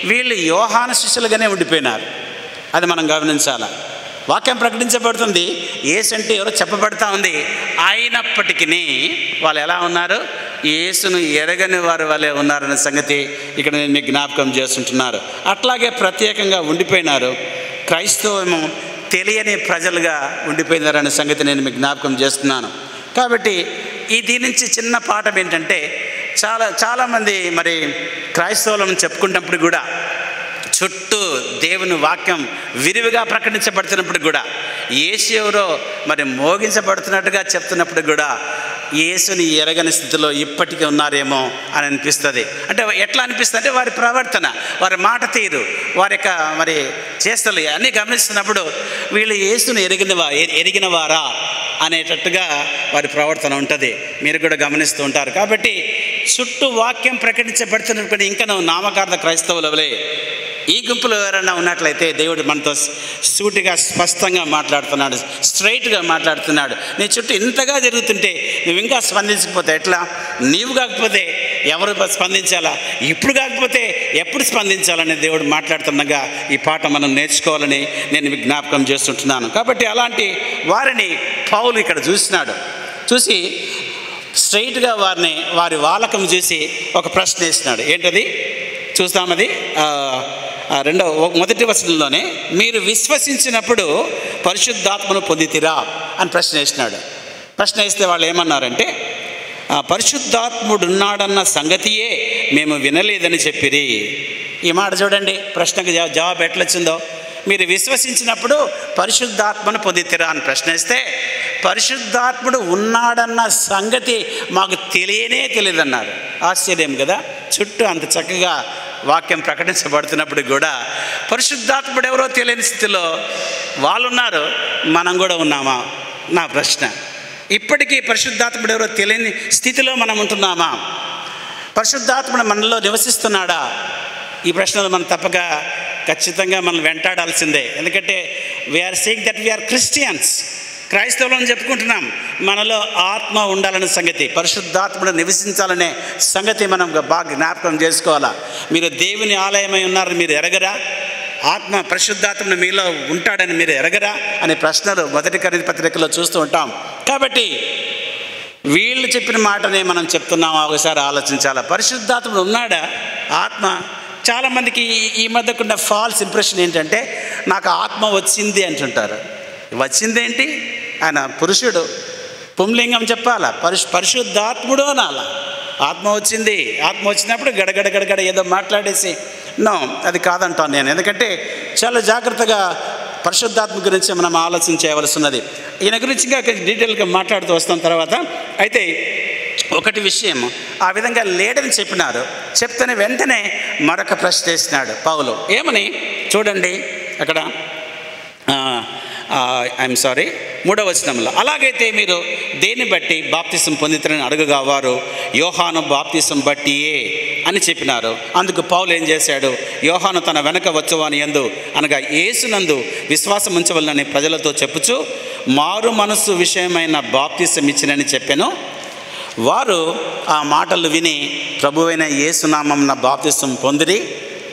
Speaker 1: వీళ్ళు యోహాను శిష్యులుగానే ఉండిపోయినారు. అది మనం గమనించాలి. వాక్యం ప్రకటించబడుతుంది, యేసు అంటే ఎవరో చెప్పబడతా ఉంది. అయినప్పటికీ వాళ్ళు ఎలా ఉన్నారు? యేసును ఎరగని వారి వలె ఉన్నారనే సంగతి ఇక్కడ నేను మీకు జ్ఞాపకం చేస్తుంటున్నారు. అట్లాగే ప్రత్యేకంగా ఉండిపోయినారు. క్రైస్తవము తెలియని ప్రజలుగా ఉండిపోయినారనే సంగతి నేను మీకు జ్ఞాపకం చేస్తున్నాను. కాబట్టి దీని నుంచి చిన్న పాఠం ఏంటంటే, చాలామంది మరి క్రైస్తవులను చెప్పుకున్నప్పుడు కూడా చుట్టూ దేవుని వాక్యం విరివిగా ప్రకటించబడుతున్నప్పుడు కూడా, యేసు ఎవరో మరి మోగించబడుతున్నట్టుగా చెప్తున్నప్పుడు కూడా యేసుని ఎరగని స్థితిలో ఇప్పటికీ ఉన్నారేమో అని అనిపిస్తుంది. అంటే ఎట్లా అనిపిస్తుంది అంటే, వారి ప్రవర్తన, వారి మాట తీరు, వారి యొక్క మరి చేష్టలు అన్నీ గమనిస్తున్నప్పుడు వీళ్ళు యేసుని ఎరిగిన వారా అనేటట్టుగా వారి ప్రవర్తన ఉంటుంది. మీరు కూడా గమనిస్తూ ఉంటారు. కాబట్టి చుట్టూ వాక్యం ప్రకటించబడుతున్నప్పుడు ఇంకా నామకార్థ క్రైస్తవులవలే ఈ గుంపులో ఎవరైనా ఉన్నట్లయితే దేవుడు మనతో సూటిగా స్పష్టంగా మాట్లాడుతున్నాడు, స్ట్రైట్గా మాట్లాడుతున్నాడు. నీ చుట్టూ ఇంతగా జరుగుతుంటే నువ్వు ఇంకా స్పందించకపోతే ఎట్లా? నీవు కాకపోతే ఎవరు స్పందించాలా? ఇప్పుడు కాకపోతే ఎప్పుడు స్పందించాలని దేవుడు మాట్లాడుతుండగా ఈ పాట మనం నేర్చుకోవాలని నేను మీకు జ్ఞాపకం చేస్తుంటున్నాను. కాబట్టి అలాంటి వారిని పౌలు ఇక్కడ చూసినాడు. చూసి స్ట్రైట్గా వారి వాలకం చూసి ఒక ప్రశ్న వేసినాడు. ఏంటది చూస్తామది. మొదటి వచనంలోనే, మీరు విశ్వసించినప్పుడు పరిశుద్ధాత్మను పొందితిరా అని ప్రశ్న వేసినాడు. ప్రశ్న వేస్తే వాళ్ళు ఏమన్నారంటే, పరిశుద్ధాత్ముడు ఉన్నాడన్న సంగతియే మేము వినలేదని చెప్పిరి. ఈ మాట చూడండి, ప్రశ్నకు జవాబు ఎట్లొచ్చిందో. మీరు విశ్వసించినప్పుడు పరిశుద్ధాత్మను పొందితిరా అని ప్రశ్న వేస్తే, పరిశుద్ధాత్ముడు ఉన్నాడన్న సంగతి మాకు తెలియదన్నారు. ఆశ్చర్యం కదా. చుట్టూ అంత చక్కగా వాక్యం ప్రకటించబడుతున్నప్పుడు కూడా పరిశుద్ధాత్ముడు ఎవరో తెలియని స్థితిలో వాళ్ళు ఉన్నారు, మనం కూడా ఉన్నామా? నా ప్రశ్న. ఇప్పటికీ పరిశుద్ధాత్ముడు ఎవరో తెలియని స్థితిలో మనం ఉంటున్నామా? పరిశుద్ధాత్ముడు మనలో నివసిస్తున్నాడా? ఈ ప్రశ్నలు మనం తప్పక ఖచ్చితంగా మనం వెంటాడాల్సిందే. ఎందుకంటే we are saying that we are Christians, క్రైస్తవులను చెప్పుకుంటున్నాం. మనలో ఆత్మ ఉండాలనే సంగతి, పరిశుద్ధాత్ముడు నివసించాలనే సంగతి మనం బాగా జ్ఞాపకం చేసుకోవాలా. మీరు దేవుని ఆలయమై ఉన్నారని మీరు ఎరగరా? ఆత్మ పరిశుద్ధాత్మను మీలో ఉంటాడని మీరు ఎరగరా అనే ప్రశ్నలు 1 కొరింథీ పత్రికలో చూస్తూ ఉంటాం. కాబట్టి వీళ్ళు చెప్పిన మాటనే మనం చెప్తున్నామా? ఒకసారి ఆలోచించాలా. పరిశుద్ధాత్ముడు ఉన్నాడా? ఆత్మ చాలామందికి ఈ మధ్యకున్న ఫాల్స్ ఇంప్రెషన్ ఏంటంటే నాకు ఆత్మ వచ్చింది అంటుంటారు. వచ్చిందేంటి? ఆయన పురుషుడు, పుంలింగం చెప్పాలా, పరిశుద్ధాత్ముడు అనాలా. ఆత్మ వచ్చింది, ఆత్మ వచ్చినప్పుడు గడగడ ఏదో మాట్లాడేసి నో, అది కాదంటాను నేను. ఎందుకంటే చాలా జాగ్రత్తగా పరిశుద్ధాత్మ గురించి మనం ఆలోచన చేయవలసి ఉన్నది. ఈయన గురించి ఇంకా డీటెయిల్గా మాట్లాడుతూ వస్తాం తర్వాత. అయితే ఒకటి విషయం, ఆ విధంగా లేడని చెప్పినారు. చెప్తేనే వెంటనే మరొక ప్రశ్న వేసినాడు పౌలు. ఏమని చూడండి అక్కడ, ఐఎమ్ సారీ, 3వ వచనంలో, అలాగైతే మీరు దేన్ని బట్టి బాప్తిసం పొందితారని అడుగుగా వారు యోహాను బాప్తిసం బట్టియే అని చెప్పినారు. అందుకు పౌలు ఏం చేశాడు? యోహాను తన వెనక వచ్చువాని యందు అనగా యేసునందు విశ్వాసం ఉంచవలనని ప్రజలతో చెప్పుచు మారు మనస్సు విషయమైన బాప్తిసం ఇచ్చినని చెప్పాను. వారు ఆ మాటలు విని ప్రభువైన యేసునామమున బాప్తిసం పొందిరి.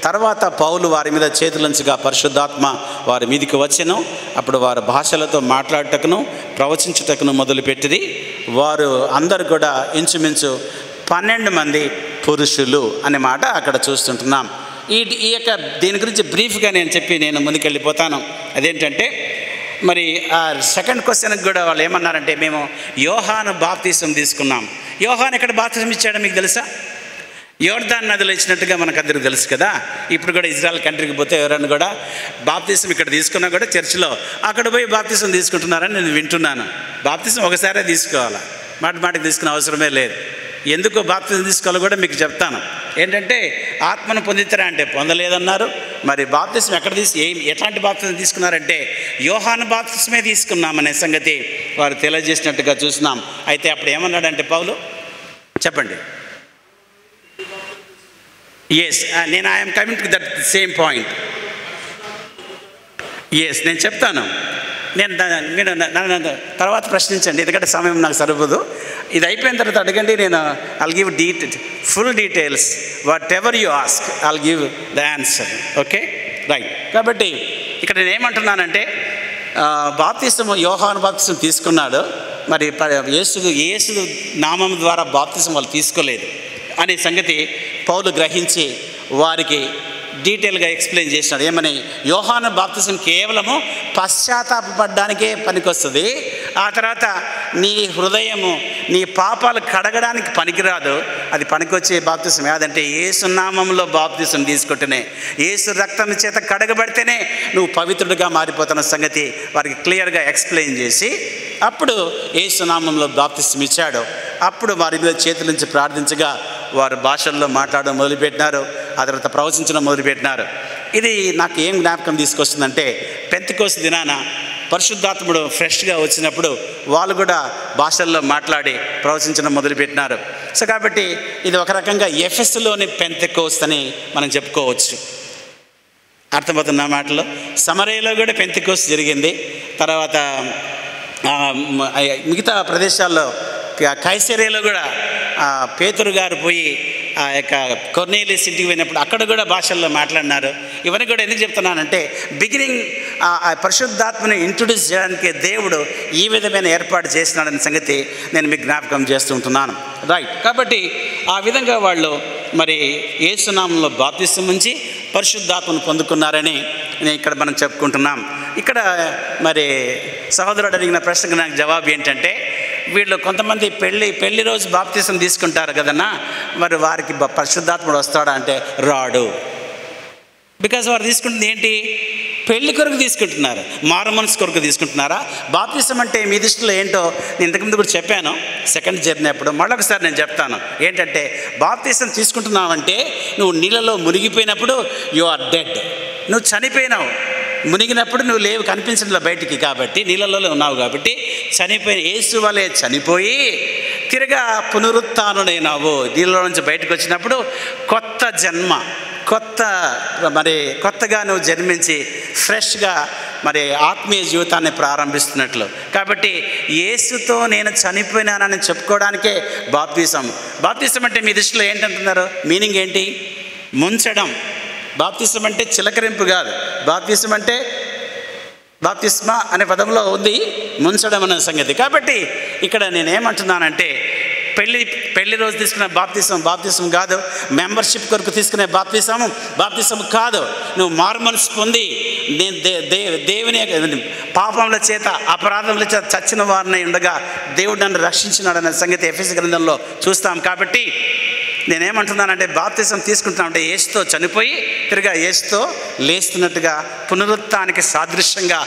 Speaker 1: తర్వాత పౌలు వారి మీద చేతులంచగా పరిశుద్ధాత్మ వారి మీదికి వచ్చెను. అప్పుడు వారు భాషలతో మాట్లాడటకును ప్రవచించుటకును మొదలుపెట్టిరి. వారు అందరు కూడా ఇంచుమించు 12 మంది పురుషులు అనే మాట అక్కడ చూస్తుంటున్నాం. ఈ యొక్క దీని గురించి బ్రీఫ్గా నేను ముందుకెళ్ళిపోతాను. అదేంటంటే, మరి ఆ సెకండ్ క్వశ్చన్కి కూడా వాళ్ళు ఏమన్నారంటే, మేము యోహాను బాప్తిసం తీసుకున్నాం. యోహాను ఎక్కడ బాప్తిసం ఇచ్చాడో మీకు తెలుసా? యోర్దాన్ నదిలో ఇచ్చినట్టుగా మనకు అందరికీ తెలుసు కదా. ఇప్పుడు కూడా ఇజ్రాయెల్ కంట్రీకి పోతే ఎవరైనా కూడా బాప్తిసం ఇక్కడ తీసుకున్నా కూడా చర్చిలో అక్కడ పోయి బాప్తిసం తీసుకుంటున్నారని నేను వింటున్నాను. బాప్తిసం ఒకసారే తీసుకోవాలా, మాటికి తీసుకునే అవసరమే లేదు. ఎందుకు బాప్తిసం తీసుకోవాలో కూడా మీకు చెప్తాను. ఏంటంటే ఆత్మను పొందితారా అంటే పొందలేదన్నారు. మరి బాప్తిసం ఎక్కడ ఎట్లాంటి బాప్తిసం తీసుకున్నారంటే యోహాను బాప్తిసమే తీసుకున్నామనే సంగతి వారు తెలియజేసినట్టుగా చూసినాం. అయితే అప్పుడు ఏమన్నాడంటే పౌలు, చెప్పండి. ఎస్, నేను I'm coming to that same point. Yes, నేను చెప్తాను. మీరు నన్ను తర్వాత ప్రశ్నించండి, ఎందుకంటే సమయం నాకు సరిపోదు. ఇది అయిపోయిన తర్వాత అడగండి, నేను I'll give full details. What ever you ask I'll give the answer. Okay, right. కాబట్టి ఇక్కడ నేను ఏమంటున్నానంటే, బాప్తిసం యోహాను బాప్తిసం తీసుకున్నాడు. మరి యేసు నామం ద్వారా బాప్తిసం వాళ్ళు తీసుకోలేదు అనే సంగతి పౌలు గ్రహించి వారికి డీటెయిల్గా ఎక్స్ప్లెయిన్ చేసినాడు. ఏమని? యోహాను బాప్తిసం కేవలము పశ్చాత్తాపపడడానికే పనికొస్తుంది. ఆ తర్వాత నీ హృదయము నీ పాపాలు కడగడానికి పనికిరాదు. అది పనికొచ్చే బాప్తిసం ఏదంటే యేసు నామంలో బాప్తిసం తీసుకుంటేనే, యేసు రక్తం చేత కడగబడితేనే నువ్వు పవిత్రుడిగా మారిపోతున్న సంగతి వారికి క్లియర్గా ఎక్స్ప్లెయిన్ చేసి అప్పుడు యేసు నామంలో బాప్తిసం ఇచ్చాడు. అప్పుడు వారి మీద చేతుల నుంచి ప్రార్థించగా వారు భాషల్లో మాట్లాడడం మొదలుపెట్టినారు. ఆ తర్వాత ప్రవచించడం మొదలుపెట్టినారు. ఇది నాకు ఏం జ్ఞాపకం తీసుకొస్తుందంటే, పెంతెకోస్తు దినాన పరిశుద్ధాత్ముడు ఫ్రెష్గా వచ్చినప్పుడు వాళ్ళు కూడా భాషల్లో మాట్లాడి ప్రవచించడం మొదలుపెట్టినారు. సో కాబట్టి ఇది ఒక రకంగా ఎఫెస్లోని పెంతెకోస్తు అని మనం చెప్పుకోవచ్చు. అర్థమవుతున్న మాటలో సమరయలో కూడా పెంతెకోస్తు జరిగింది. తర్వాత మిగతా ప్రదేశాల్లో కైసరేలో కూడా పేతురు గారు పోయి ఆ యొక్క కొర్నేలియస్ ఇంటికి పోయినప్పుడు అక్కడ కూడా భాషల్లో మాట్లాడినారు. ఇవన్నీ కూడా ఎందుకు చెప్తున్నానంటే, బిగినింగ్ ఆ పరిశుద్ధాత్మని ఇంట్రొడ్యూస్ చేయడానికి దేవుడు ఈ విధమైన ఏర్పాటు చేసినాడనే సంగతి నేను మీకు జ్ఞాపకం చేస్తుంటున్నాను. రైట్. కాబట్టి ఆ విధంగా వాళ్ళు మరి యేసునామంలో బాప్తిసం ఉంచి పరిశుద్ధాత్మను పొందుకున్నారని ఇక్కడ మనం చెప్పుకుంటున్నాం. ఇక్కడ మరి సహోదరుడు అడిగిన ప్రశ్నకు నాకు జవాబు ఏంటంటే, వీళ్ళు కొంతమంది పెళ్లి రోజు బాప్తిసం తీసుకుంటారు కదన్నా, మరి వారికి పరిశుద్ధాత్ముడు వస్తాడా అంటే రాడు. బికాజ్ వారు తీసుకుంటుంది ఏంటి? పెళ్లి కొరకు తీసుకుంటున్నారు, మారు మనసు కొరకు తీసుకుంటున్నారా? బాప్తిసం అంటే మీ దృష్టిలో ఏంటో నేను ఇంతకుముందు కూడా చెప్పాను సెకండ్ జర్నీ అప్పుడు. మళ్ళొకసారి నేను చెప్తాను. ఏంటంటే బాప్తిసం తీసుకుంటున్నావంటే నువ్వు నీళ్ళలో మునిగిపోయినప్పుడు యు ఆర్ డెడ్, నువ్వు చనిపోయినావు. మునిగినప్పుడు నువ్వు లేవు, కనిపించడంలో బయటికి, కాబట్టి నీళ్ళలో ఉన్నావు. కాబట్టి చనిపోయిన యేసు వలె చనిపోయి తిరగా పునరుత్థానుడైనావు. నీళ్ళలో నుంచి బయటకు వచ్చినప్పుడు కొత్త జన్మ, కొత్తగా నువ్వు జన్మించి ఫ్రెష్గా మరి ఆత్మీయ జీవితాన్ని ప్రారంభిస్తున్నట్లు. కాబట్టి యేసుతో నేను చనిపోయినానని చెప్పుకోవడానికే బాప్తిసం. బాప్తిసం అంటే మీ దృష్టిలో ఏంటంటున్నారు? మీనింగ్ ఏంటి? ముంచడం. బాప్తిసం అంటే చిలకరింపు కాదు. బాప్తిసం అంటే బాప్తిస్మా అనే పదంలో ఉంది ముంచడం అనే సంగతి. కాబట్టి ఇక్కడ నేనేమంటున్నానంటే, పెళ్లి రోజు తీసుకునే బాప్తిసం కాదు. మెంబర్షిప్ కొరకు తీసుకునే బాప్తిసం కాదు. నువ్వు మారు మనసు పొంది దేవుని పాపముల చేత అపరాధముల చేత చచ్చిన వారిని ఉండగా దేవుడు నన్ను రక్షించినాడు అనే సంగతి ఎఫెసీ గ్రంథంలో చూస్తాం. కాబట్టి నేనేమంటున్నానంటే బాప్తిసం తీసుకుంటున్నానంటే యేసుతో చనిపోయి తిరిగా యేసుతో లేస్తున్నట్టుగా పునరుత్థానానికి సాదృశ్యంగా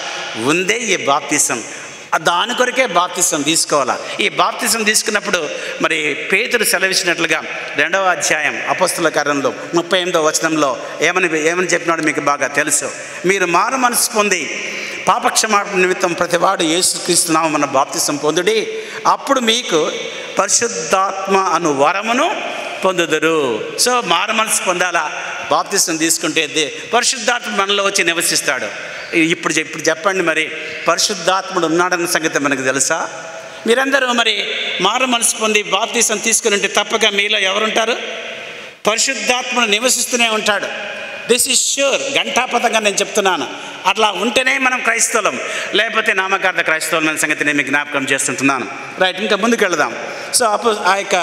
Speaker 1: ఉందే ఈ బాప్తిసం. దాని కొరకే బాప్తిసం తీసుకోవాలా. ఈ బాప్తిసం తీసుకున్నప్పుడు మరి పేతురు సెలవిచ్చినట్లుగా 2వ అధ్యాయం అపోస్తల కార్యంలో 38వ వచనంలో ఏమని చెప్పినాడో మీకు బాగా తెలుసు. మీరు మారు మనసు పొంది పాపక్షమాపణ నిమిత్తం ప్రతివాడు యేసుక్రీస్తు నామమున బాప్తిసం పొందుడి, అప్పుడు మీకు పరిశుద్ధాత్మ అను వరమును పొందుదురు. సో మారు మనసు పొందాలా. బాప్తిసం తీసుకుంటే పరిశుద్ధాత్మ మనలో వచ్చి నివసిస్తాడు. ఇప్పుడు చెప్పండి, మరి పరిశుద్ధాత్ముడు ఉన్నాడన్న సంగతి మనకు తెలుసా? మీరందరూ మరి మారు మనసు పొంది బాప్తిసం తీసుకుని ఉంటే తప్పక మీలో ఎవరుంటారు? పరిశుద్ధాత్ముడు నివసిస్తూనే ఉంటాడు. దిస్ ఈజ్ ష్యూర్, ఘంటాపథంగా నేను చెప్తున్నాను. అట్లా ఉంటేనే మనం క్రైస్తవులం, లేకపోతే నామకార్థ క్రైస్తవులం అనే సంగతి నేను మీకు జ్ఞాపకం చేస్తుంటున్నాను. రైట్, ఇంకా ముందుకు వెళదాం. సో ఆ యొక్క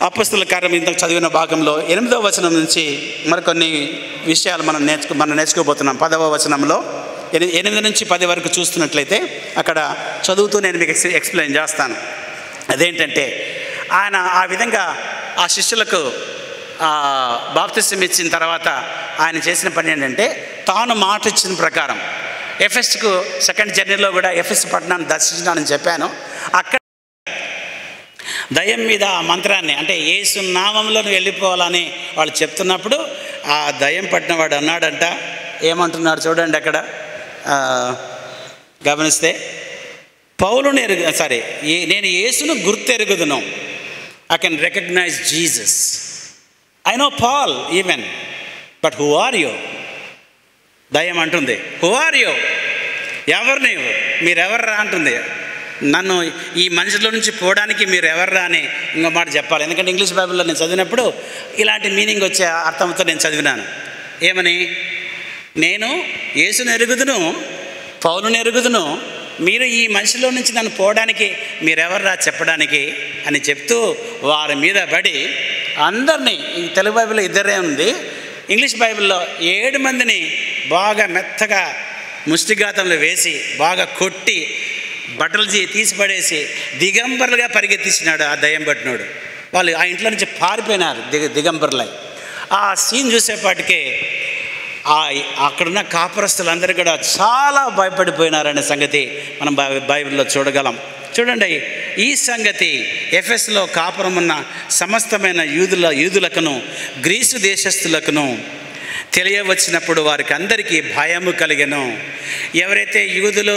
Speaker 1: అపోస్తల కార్యం ఇంతకు చదివిన భాగంలో 8వ వచనం నుంచి మరికొన్ని విషయాలు మనం నేర్చుకోబోతున్నాం. 10వ వచనంలో 8 నుంచి 10 వరకు చూస్తున్నట్లయితే అక్కడ చదువుతూ నేను మీకు ఎక్స్ప్లెయిన్ చేస్తాను. అదేంటంటే ఆయన ఆ విధంగా ఆ శిష్యులకు బాప్తిసం ఇచ్చిన తర్వాత ఆయన చేసిన పని ఏంటంటే తాను మాట ఇచ్చిన ప్రకారం ఎఫెస్కు సెకండ్ జర్నీలో కూడా ఎఫెస్ పట్టణాన్ని దర్శించినానని చెప్పాను. అక్కడ దయ్యం మీద ఆ మంత్రాన్ని అంటే యేసు నామంలో వెళ్ళిపోవాలని వాళ్ళు చెప్తున్నప్పుడు ఆ దయ్యం పట్టిన వాడు అన్నాడంట, ఏమంటున్నాడు చూడండి అక్కడ గమనిస్తే, నేను యేసును గుర్తెరుగుదును. I can recognise Jesus. I know Paul even, but who are you? దయ్యం అంటుంది, హూ ఆర్ యూ? ఎవరు నీవు? మీరెవర్రా అంటుంది. నన్ను ఈ మనుషుల నుంచి పోవడానికి మీరు ఎవర్రా అని ఇంకో మాట చెప్పాలి. ఎందుకంటే ఇంగ్లీష్ బైబిల్లో నేను చదివినప్పుడు ఇలాంటి మీనింగ్ వచ్చే అర్థంతో నేను చదివినాను. ఏమని? నేను యేసును ఎరుగుదును, పౌలుని ఎరుగుదును, మీరు ఈ మనిషిలో నుంచి నన్ను పోవడానికి మీరెవర్రా చెప్పడానికి అని చెప్తూ వారి మీద పడి అందరినీ, తెలుగు బైబిల్లో 2 ఉంది, ఇంగ్లీష్ బైబిల్లో 7 మందిని బాగా మెత్తగా ముష్టిఘాతంలో వేసి బాగా కొట్టి బట్టలు తీసిపడేసి దిగంబరులుగా పరిగెత్తించినాడు ఆ దయ్యం పట్టినోడు. వాళ్ళు ఆ ఇంట్లో నుంచి పారిపోయినారు దిగంబరులై. ఆ సీన్ చూసేపాటికే అక్కడున్న కాపురస్తులందరూ కూడా చాలా భయపడిపోయినారనే సంగతి మనం బైబిల్లో చూడగలం. చూడండి, ఈ సంగతి ఎఫెస్లో కాపురం ఉన్న సమస్తమైన యూదులకును గ్రీసు దేశస్థులకును తెలియవచ్చినప్పుడు వారికి అందరికీ భయము కలిగెను. ఎవరైతే యూదులు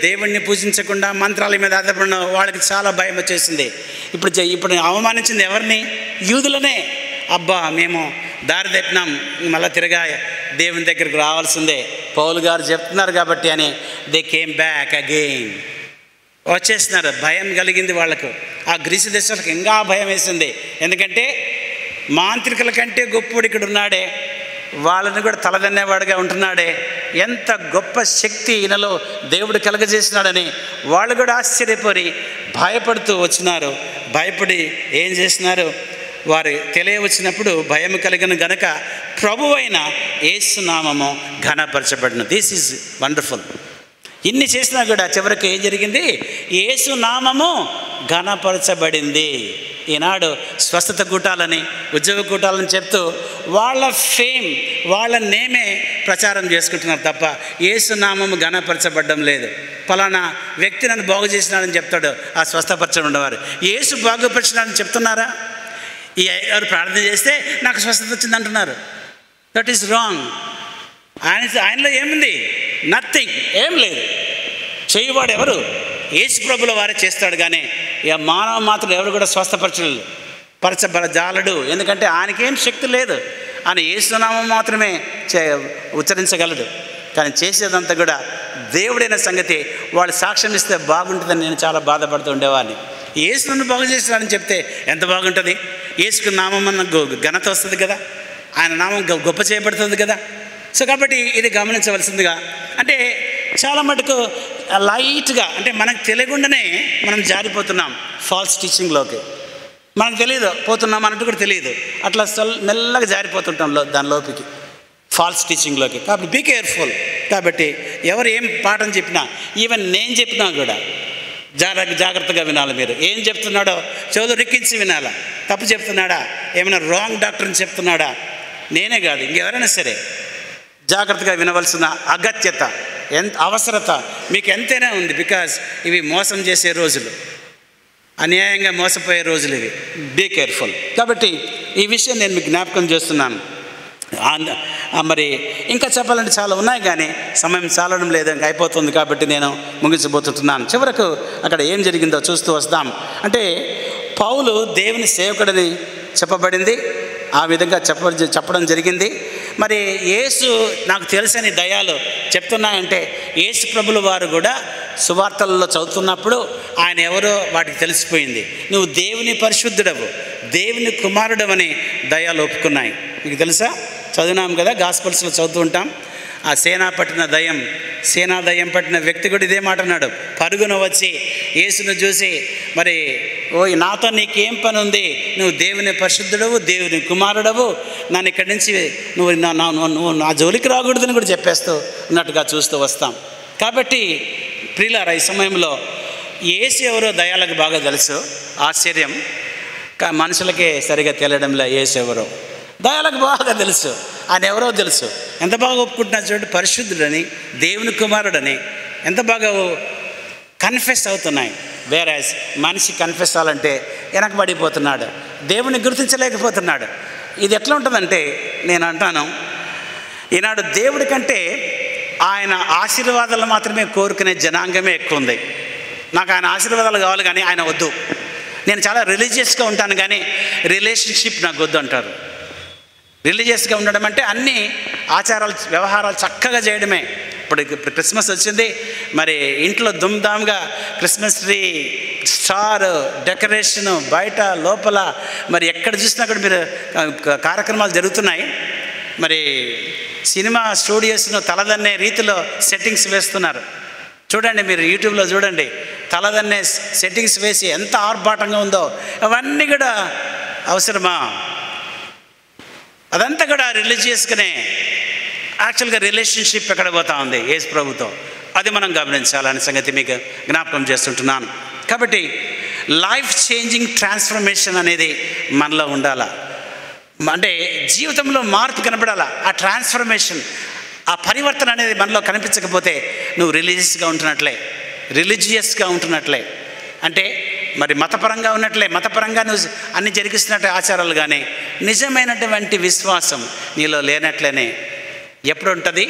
Speaker 1: దేవుణ్ణి పూజించకుండా మంత్రాల మీద ఆధారపడిన వాళ్ళకి చాలా భయం వచ్చేసింది. ఇప్పుడు అవమానించింది ఎవరిని? యూదులనే. అబ్బా, మేము దారి తప్పినాం, మళ్ళీ తిరగా దేవుని దగ్గరికి రావాల్సిందే, పౌలు గారు చెప్తున్నారు కాబట్టి అని దే కేమ్ బ్యాక్ అగైన్. వచ్చేస్తున్నారు. భయం కలిగింది వాళ్ళకు. ఆ గ్రీసు దేశాలకు ఇంకా భయం వేసింది. ఎందుకంటే మాంత్రికుల కంటే గొప్పడు ఇక్కడ ఉన్నాడే, వాళ్ళని కూడా తలదన్నేవాడుగా ఉంటున్నాడే, ఎంత గొప్ప శక్తి ఈయనలో దేవుడు కలుగజేసినాడని వాళ్ళు కూడా ఆశ్చర్యపోయి భయపడుతూ వచ్చినారు. భయపడి ఏం చేసినారు? వారు తెలియవచ్చినప్పుడు భయం కలిగిన గనక ప్రభువైన యేసు నామము ఘనపరచబడిన. This is wonderful. ఇన్ని చేసినా కూడా చివరికి ఏం జరిగింది? యేసు నామము ఘనపరచబడింది. ఈనాడు స్వస్థత కూటాలని, ఉద్యోగ కూటాలని చెప్తూ వాళ్ళ ఫేమ్, వాళ్ళ నేమే ప్రచారం చేసుకుంటున్నారు తప్ప యేసు నామము ఘనపరచబడ్డం లేదు. ఫలానా వ్యక్తి నన్ను బాగు చేసినాడని చెప్తాడు ఆ స్వస్థపరచడం ఉండేవారు. యేసు బాగుపరిచినాడని చెప్తున్నారా? ఎవరు ప్రార్థన చేస్తే నాకు స్వస్థత వచ్చింది అంటున్నారు. That is wrong. ఆయనలో ఏముంది? నథింగ్, ఏం లేదు. చేయవాడు ఎవరు? యేసు ప్రభుల వారే చేస్తాడు. కానీ ఇక మానవ మాత్రం ఎవరు కూడా పరచబడజాలడు. ఎందుకంటే ఆయనకేం శక్తి లేదు. ఆయన యేసునామం మాత్రమే ఉచ్చరించగలడు. కానీ చేసేదంతా కూడా దేవుడైన సంగతి వాళ్ళు సాక్ష్యం ఇస్తే బాగుంటుందని నేను చాలా బాధపడుతూ ఉండేవాడిని. యేసు నన్ను బాగు చేస్తాడని చెప్తే ఎంత బాగుంటుంది? యేసుకు నామం అన్న ఘనత వస్తుంది కదా, ఆయన నామం గొప్ప చేయబడుతుంది కదా. సో కాబట్టి ఇది గమనించవలసిందిగా, అంటే చాలా మటుకు లైట్గా, అంటే మనకు తెలియకుండానే మనం జారిపోతున్నాం ఫాల్స్ టీచింగ్లోకి. మనకు తెలియదు పోతున్నాం అన్నట్టు కూడా తెలియదు, అట్లా మెల్లగా జారిపోతుంటాం దాని లోపలికి, ఫాల్స్ టీచింగ్లోకి. కాబట్టి బీ కేర్ఫుల్. కాబట్టి ఎవరు ఏం పాఠం చెప్పినా, ఈవెన్ నేను చెప్పినా కూడా జాగ్రత్తగా వినాలి. మీరు ఏం చెప్తున్నాడో చెవులు రిక్కించి వినాలా. తప్పు చెప్తున్నాడా, ఏమైనా రాంగ్ డాక్టర్ని చెప్తున్నాడా, నేనే కాదు ఇంకెవరైనా సరే జాగ్రత్తగా వినవలసిన అగత్యత, అవసరత మీకు ఎంతైనా ఉంది. బికాజ్ ఇవి మోసం చేసే రోజులు, అన్యాయంగా మోసపోయే రోజులు ఇవి. Be careful. కాబట్టి ఈ విషయం నేను మీకు జ్ఞాపకం చేస్తున్నాను. మరి ఇంకా చెప్పాలంటే చాలా ఉన్నాయి, కానీ సమయం చాలడం లేదు, ఇంకా అయిపోతుంది. కాబట్టి నేను ముగించబోతున్నాను. చివరకు అక్కడ ఏం జరిగిందో చూస్తూ వస్తాం. అంటే పౌలు దేవుని సేవకుడని చెప్పబడింది, ఆ విధంగా చెప్పడం జరిగింది. మరి యేసు నాకు తెలుసని దయాలు చెప్తున్నాయంటే, యేసు ప్రభుల వారు కూడా సువార్తలలో చదువుతున్నప్పుడు ఆయన ఎవరో వాటికి తెలిసిపోయింది. నువ్వు దేవుని పరిశుద్ధుడవు, దేవుని కుమారుడవని దయాలు ఒప్పుకున్నాయి. మీకు తెలుసా, చదివినాం కదా, గాస్పల్స్లో చదువుతూ ఉంటాం. ఆ సేనా దయ్యం పట్టిన వ్యక్తి కూడా ఇదే మాట అన్నాడు. పరుగున వచ్చి యేసును చూసి, మరి ఓ నాతో నీకేం పని ఉంది, నువ్వు దేవుని పరిశుద్ధుడవు, దేవుని కుమారుడవు, నన్ను ఇక్కడి నుంచి నువ్వు నా జోలికి రాకూడదని కూడా చెప్పేస్తూ ఉన్నట్టుగా చూస్తూ వస్తాం. కాబట్టి ప్రియులారా, ఈ సమయంలో యేసు ఎవరో దయాలకు బాగా తెలుసు. ఆశ్చర్యం, మనుషులకే సరిగా తెలియడంలో యేసు ఎవరో దయాలకు బాగా తెలుసు. ఆయన ఎవరో తెలుసు. ఎంత బాగా ఒప్పుకుంటున్నా చూడండి, పరిశుద్ధుడని, దేవుని కుమారుడని ఎంత బాగా కన్ఫెస్ అవుతున్నాయి. వేరాజ్ మనిషి కన్ఫెస్ అవ్వాలంటే వెనకబడిపోతున్నాడు, దేవుని గుర్తించలేకపోతున్నాడు. ఇది ఎట్లా ఉంటుందంటే, నేను అంటాను, ఈనాడు దేవుడి కంటే ఆయన ఆశీర్వాదాలు మాత్రమే కోరుకునే జనాంగమే ఎక్కువ ఉంది. నాకు ఆయన ఆశీర్వాదాలు కావాలి కానీ ఆయన వద్దు. నేను చాలా రిలీజియస్గా ఉంటాను కానీ రిలేషన్షిప్ నాకు వద్దు అంటారు. రిలీజియస్గా ఉండడం అంటే అన్ని ఆచారాలు వ్యవహారాలు చక్కగా చేయడమే. ఇప్పుడు క్రిస్మస్ వచ్చింది, మరి ఇంట్లో దుమ్దామ్గా క్రిస్మస్ ట్రీ, స్టార్ డెకరేషను, బయట లోపల మరి ఎక్కడ చూసినా కూడా మీరు కార్యక్రమాలు జరుగుతున్నాయి. మరి సినిమా స్టూడియోస్ను తలదన్నే రీతిలో సెట్టింగ్స్ వేస్తున్నారు. చూడండి, మీరు యూట్యూబ్లో చూడండి, తలదన్నే సెట్టింగ్స్ వేసి ఎంత ఆర్భాటంగా ఉందో. అవన్నీ కూడా అవసరమా? అదంతా కూడా రిలీజియస్గానే. యాక్చువల్గా రిలేషన్షిప్ ఎక్కడ పోతా ఉంది యేసు ప్రభుతో, అది మనం గమనించాలనే సంగతి మీకు జ్ఞాపకం చేస్తుంటున్నాను. కాబట్టి లైఫ్ చేంజింగ్ ట్రాన్స్ఫర్మేషన్ అనేది మనలో ఉండాలా. అంటే జీవితంలో మార్పు కనపడాలా. ఆ ట్రాన్స్ఫర్మేషన్, ఆ పరివర్తన అనేది మనలో కనిపించకపోతే నువ్వు రిలీజియస్గా ఉంటున్నట్లే. అంటే మరి మతపరంగా ఉన్నట్లే, మతపరంగా నువ్వు అన్ని జరిగిస్తున్నట్టు ఆచారాలు, కానీ నిజమైనటువంటి విశ్వాసం నీలో లేనట్లేనే. ఎప్పుడు ఉంటుంది?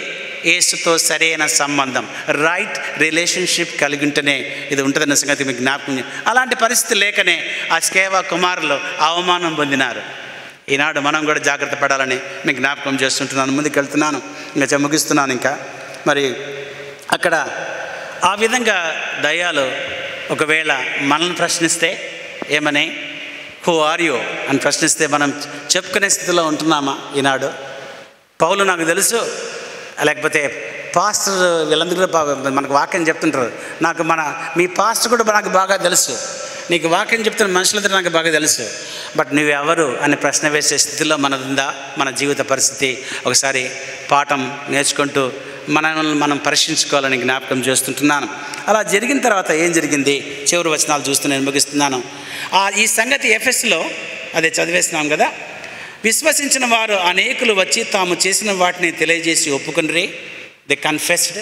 Speaker 1: యేసుతో సరైన సంబంధం, రైట్ రిలేషన్షిప్ కలిగి ఉంటేనే ఇది ఉంటుందన్న సంగతి మీకు జ్ఞాపకం. అలాంటి పరిస్థితి లేకనే ఆ స్కేవా కుమారులు అవమానం పొందినారు. ఈనాడు మనం కూడా జాగ్రత్త పడాలని మీకు జ్ఞాపకం చేస్తుంటున్నాను. ముందుకు వెళ్తున్నాను, ఇంకా ముగిస్తున్నాను. ఇంకా మరి అక్కడ ఆ విధంగా దయ్యాలు ఒకవేళ మనల్ని ప్రశ్నిస్తే ఏమని, హూ ఆర్ యూ అని ప్రశ్నిస్తే మనం చెప్పుకునే స్థితిలో ఉంటున్నామా ఈనాడు? పౌలు నాకు తెలుసు, లేకపోతే పాస్టర్, వీళ్ళందరూ మనకు వాక్యం చెప్తుంటారు. మీ పాస్టర్ కూడా నాకు బాగా తెలుసు, నీకు వాక్యం చెప్తున్న మనుషులందరూ నాకు బాగా తెలుసు, బట్ నువ్వెవరు అని ప్రశ్న వేసే స్థితిలో మనదుందా మన జీవిత పరిస్థితి? ఒకసారి పాఠం నేర్చుకుంటూ మనల్ని మనం పరీక్షించుకోవాలని జ్ఞాపకం చేస్తుంటున్నాను. అలా జరిగిన తర్వాత ఏం జరిగింది? చివరి వచనాలు చూస్తూ నేను ముగిస్తున్నాను. ఈ సంగతి ఎఫెస్లో అదే చదివేస్తున్నాం కదా. విశ్వసించిన వారు అనేకులు వచ్చి తాము చేసిన వాటిని తెలియజేసి ఒప్పుకుని, దే కన్ఫెస్డ్,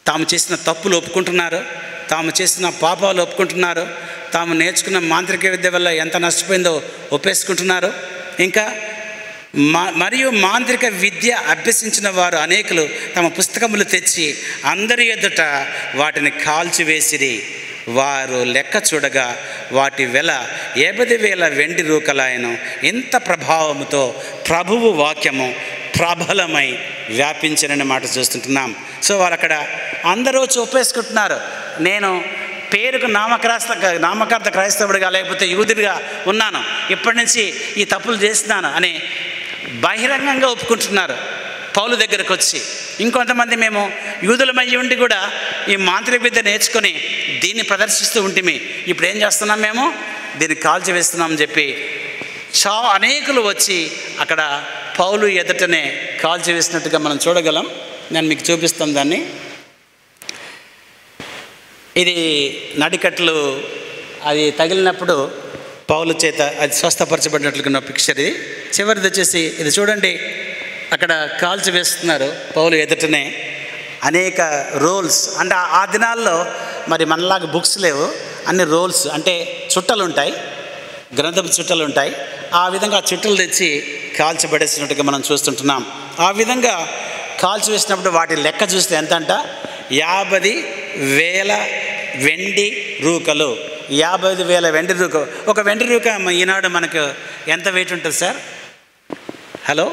Speaker 1: తాము చేసిన తప్పులు ఒప్పుకుంటున్నారు, తాము చేసిన పాపాలు ఒప్పుకుంటున్నారు, తాము నేర్చుకున్న మాంత్రిక విద్య వల్ల ఎంత నష్టపోయిందో ఒప్పేసుకుంటున్నారు. ఇంకా మరియు మాంత్రిక విద్య అభ్యసించిన వారు అనేకులు తమ పుస్తకములు తెచ్చి అందరి ఎదుట వాటిని కాల్చివేసిరి. వారు లెక్క చూడగా వాటి వెల 50,000 వెండి రూకలాయను. ఇంత ప్రభావముతో ప్రభువు వాక్యము ప్రబలమై వ్యాపించనని మాట చూస్తుంటున్నాం. సో వాళ్ళు అక్కడ అందరూ ఒప్పేసుకుంటున్నారు, నేను పేరుకు నామకార్థ క్రైస్తవుడిగా లేకపోతే యూదుడిగా ఉన్నాను, ఇప్పటి నుంచి ఈ తప్పులు చేస్తున్నాను అని బహిరంగంగా ఒప్పుకుంటున్నారు. పౌలు దగ్గరకు వచ్చి, ఇంకొంతమంది మేము యూదులమయ్యి ఉండి కూడా ఈ మాంత్రిక విద్య నేర్చుకొని దీన్ని ప్రదర్శిస్తూ ఉంటిమి, ఇప్పుడు ఏం చేస్తున్నాం, మేము దీన్ని కాల్చివేస్తున్నాం అని చెప్పి అనేకులు వచ్చి అక్కడ పౌలు ఎదుటనే కాల్చివేసినట్టుగా మనం చూడగలం. నేను మీకు చూపిస్తాను దాన్ని. ఇది నడికట్లు అది తగిలినప్పుడు పౌలు చేత అది స్వస్థపరచబడినట్లుగా పిక్చర్. ఇది చివరిది వచ్చేసి ఇది చూడండి, అక్కడ కాల్చి వేస్తున్నారు పౌలు ఎదుటనే. అనేక రోల్స్ అంటే ఆ దినాల్లో మరి మనలాగా బుక్స్ లేవు, అన్ని రోల్స్ అంటే చుట్టలు ఉంటాయి, గ్రంథపు చుట్టలు ఉంటాయి. ఆ విధంగా ఆ చుట్టలు తెచ్చి కాల్చబడేసినట్టుగా మనం చూస్తుంటున్నాం. ఆ విధంగా కాల్చి వేసినప్పుడు వాటి లెక్క చూస్తే ఎంత అంట, 50,000 వెండి రూకలు. 50,000 వెండి రూక. ఒక వెండి రూక ఈనాడు మనకు ఎంత వెయిట్ ఉంటుంది సార్? హలో,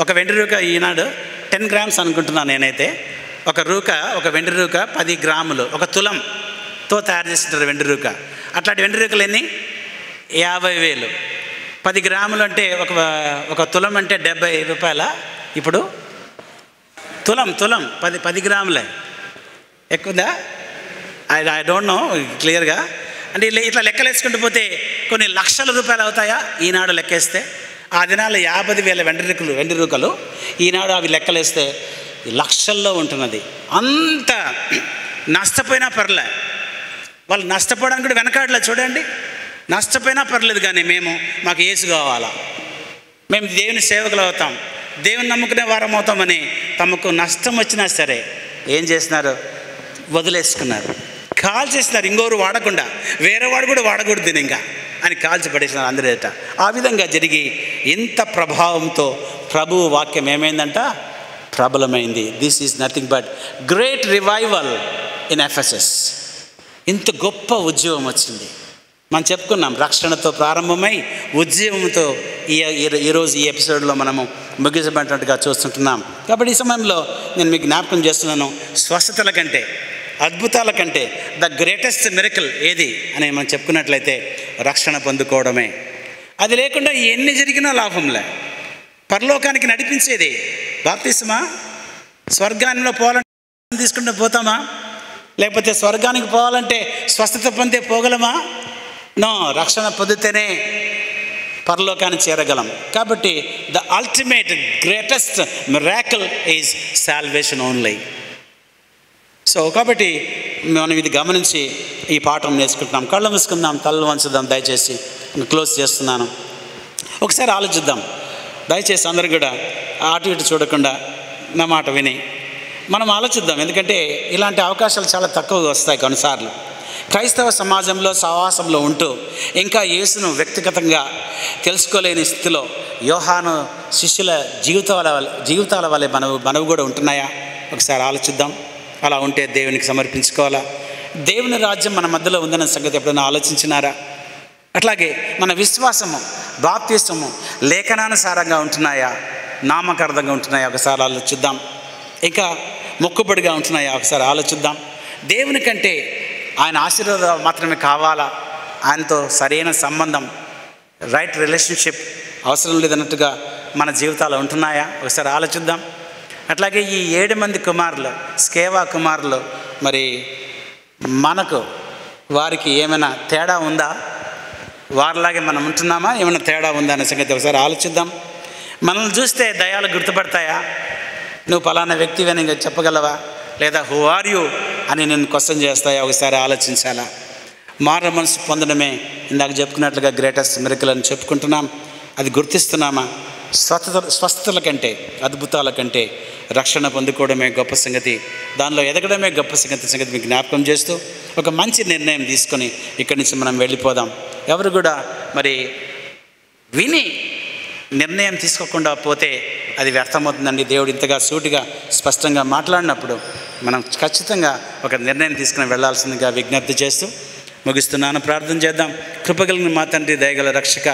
Speaker 1: ఒక వెండి రూక ఈనాడు 10 గ్రామ్స్ అనుకుంటున్నాను నేనైతే. ఒక వెండి రూక 10 గ్రాములు, ఒక తులంతో తయారు చేస్తుంటారు వెండి రూక. అట్లాంటి వెండి రూకలు ఎన్ని? 50,000. 10 గ్రాములు అంటే ఒక తులం అంటే 70 రూపాయల. ఇప్పుడు తులం 10 గ్రాములే. ఎక్కువదా? ఐ డోంట్ నో క్లియర్గా. అంటే ఇట్లా లెక్కలు వేసుకుంటూ పోతే కొన్ని లక్షల రూపాయలు అవుతాయా ఈనాడు లెక్కేస్తే? ఆ దినాల్లో 50,000 వెండి రూకలు, ఈనాడు అవి లెక్కలేస్తే లక్షల్లో ఉంటున్నది. అంత నష్టపోయినా పర్లే, వాళ్ళు నష్టపోవడానికి కూడా వెనకాడలే. చూడండి, నష్టపోయినా పర్లేదు కానీ మాకు యేసు కావాలా, మేము దేవుని సేవకులు అవుతాం, దేవుని నమ్ముకునే వారం అవుతామని తమకు నష్టం వచ్చినా సరే ఏం చేస్తున్నారు? వదిలేసుకున్నారు, కాల్ చేస్తున్నారు. ఇంకోరు వాడకుండా వేరే వాడు కూడా వాడకూడదు ఇంకా అని కాల్చి పడేసినారు అందరేట. ఆ విధంగా జరిగి ఇంత ప్రభావంతో ప్రభువు వాక్యం ఏమైందంట? ప్రబలమైంది. This is nothing but great revival in Ephesus. ఇంత గొప్ప ఉద్యమం వచ్చింది. మనం చెప్పుకున్నాం, రక్షణతో ప్రారంభమై ఉద్యమంతో ఈరోజు ఈ ఎపిసోడ్లో మనము ముగించబడినట్టుగా చూస్తుంటున్నాం. కాబట్టి ఈ సమయంలో నేను మీకు జ్ఞాపకం చేస్తున్నాను, స్వస్థతల కంటే, అద్భుతాల కంటే ద గ్రేటెస్ట్ మిరకల్ ఏది అని మనం చెప్పుకున్నట్లయితే రక్షణ పొందుకోవడమే. అది లేకుండా ఎన్ని జరిగినా లాభంలే. పరలోకానికి నడిపించేది బాప్తిస్మా. స్వర్గానిలో పోవాలంటే తీసుకుంటూ పోతామా? లేకపోతే స్వర్గానికి పోవాలంటే స్వస్థత పొందే పోగలమా? నో, రక్షణ పొందితేనే పరలోకాన్ని చేరగలం. కాబట్టి the ultimate greatest miracle is salvation only. So కాబట్టి మనం ఇది గమనించి ఈ పాఠం నేర్చుకుంటున్నాం. కళ్ళు మూసుకుందాం, తలలు వంచుదాం. దయచేసి క్లోజ్ చేస్తున్నాను. ఒకసారి ఆలోచిద్దాం దయచేసి. అందరూ కూడా అటు ఇటు చూడకుండా నా మాట విని మనం ఆలోచిద్దాం. ఎందుకంటే ఇలాంటి అవకాశాలు చాలా తక్కువగా వస్తాయి కొన్నిసార్లు. క్రైస్తవ సమాజంలో సహవాసంలో ఉంటూ ఇంకా యేసును వ్యక్తిగతంగా తెలుసుకోలేని స్థితిలో యోహాను శిష్యుల జీవితాల వల్లే మనవు కూడా ఉంటున్నాయా? ఒకసారి ఆలోచిద్దాం. అలా ఉంటే దేవునికి సమర్పించుకోవాలా? దేవుని రాజ్యం మన మధ్యలో ఉందన్న సంగతి ఎప్పుడైనా ఆలోచించినారా? అట్లాగే మన విశ్వాసము, బాప్తిస్మము లేఖనానుసారంగా ఉంటున్నాయా? నామకార్థంగా ఉంటున్నాయా? ఒకసారి ఆలోచిద్దాం. ఇంకా మొక్కుబడిగా ఉంటున్నాయా? ఒకసారి ఆలోచిద్దాం. దేవుని కంటే ఆయన ఆశీర్వాదాలు మాత్రమే కావాలా? ఆయనతో సరైన సంబంధం, రైట్ రిలేషన్షిప్ అవసరం లేదన్నట్టుగా మన జీవితాలు ఉంటున్నాయా? ఒకసారి ఆలోచిద్దాం. అట్లాగే ఈ 7 మంది కుమారులు, స్కేవా కుమారులు, మరి మనకు వారికి ఏమైనా తేడా ఉందా? వారిలాగే మనం ఉంటున్నామా? ఏమైనా తేడా ఉందా అనే సంగతి ఒకసారి ఆలోచిద్దాం. మనల్ని చూస్తే దయాలు గుర్తుపడతాయా? నువ్వు పలానా వ్యక్తివని చెప్పగలవా? లేదా హూ ఆర్ యూ అని నేను క్వశ్చన్ చేస్తాయా? ఒకసారి ఆలోచించాలా? మారు మనసు పొందడమే ఇందాక చెప్పుకున్నట్లుగా గ్రేటెస్ట్ మిరకల్ అని చెప్పుకుంటున్నాం. అది గుర్తిస్తున్నామా? స్వస్థతల కంటే, అద్భుతాల కంటే రక్షణ పొందుకోవడమే గొప్ప సంగతి, దానిలో ఎదగడమే గొప్ప సంగతి మీకు జ్ఞాపకం చేస్తూ ఒక మంచి నిర్ణయం తీసుకొని ఇక్కడి నుంచి మనం వెళ్ళిపోదాం. ఎవరు కూడా మరి విని నిర్ణయం తీసుకోకుండా పోతే అది వ్యర్థమవుతుందండి. దేవుడు ఇంతగా సూటిగా స్పష్టంగా మాట్లాడినప్పుడు మనం ఖచ్చితంగా ఒక నిర్ణయం తీసుకుని వెళ్లాల్సిందిగా విజ్ఞప్తి చేస్తూ ముగిస్తున్నాను. ప్రార్థన చేద్దాం. కృపగలిగిన మా తండ్రి, దయగల రక్షక,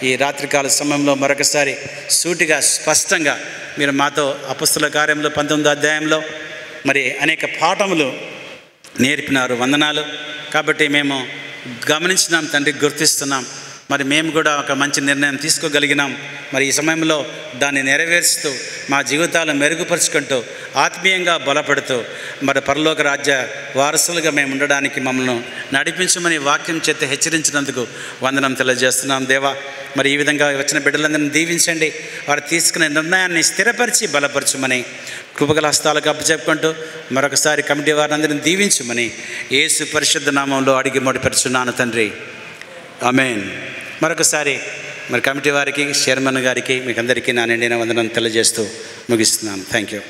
Speaker 1: ఈ రాత్రికాల సమయంలో మరొకసారి సూటిగా స్పష్టంగా మీరు మాతో అపొస్తలుల కార్యంలో 19వ అధ్యాయంలో మరి అనేక పాఠములు నేర్పినారు. వందనాలు. కాబట్టి మేము గమనించినాం తండ్రి, గుర్తిస్తున్నాం. మరి మేము కూడా ఒక మంచి నిర్ణయం తీసుకోగలిగినాం. మరి ఈ సమయంలో దాన్ని నెరవేరుస్తూ మా జీవితాలను మెరుగుపరుచుకుంటూ ఆత్మీయంగా బలపడుతూ మరి పరలోక రాజ్య వారసులుగా మేము ఉండడానికి మమ్మల్ని నడిపించమని వాక్యం చేత హెచ్చరించినందుకు వందనం తెలియజేస్తున్నాం దేవా. మరి ఈ విధంగా వచ్చిన బిడ్డలందరినీ దీవించండి. వారు తీసుకునే నిర్ణయాన్ని స్థిరపరిచి బలపరచమని కృపగల హస్తాలకు అప్పచెప్పుకుంటూ మరొకసారి కమిటీ వారందరిని దీవించమని యేసు పరిశుద్ధ నామంలో అడిగి మొదలుపెడుచున్నాను తండ్రి, ఆమేన్. మరొకసారి మరి కమిటీ వారికి, చైర్మన్ గారికి, మీకు అందరికీ నా నిండిన వందనం తెలియజేస్తూ ముగిస్తున్నాను. Thank you.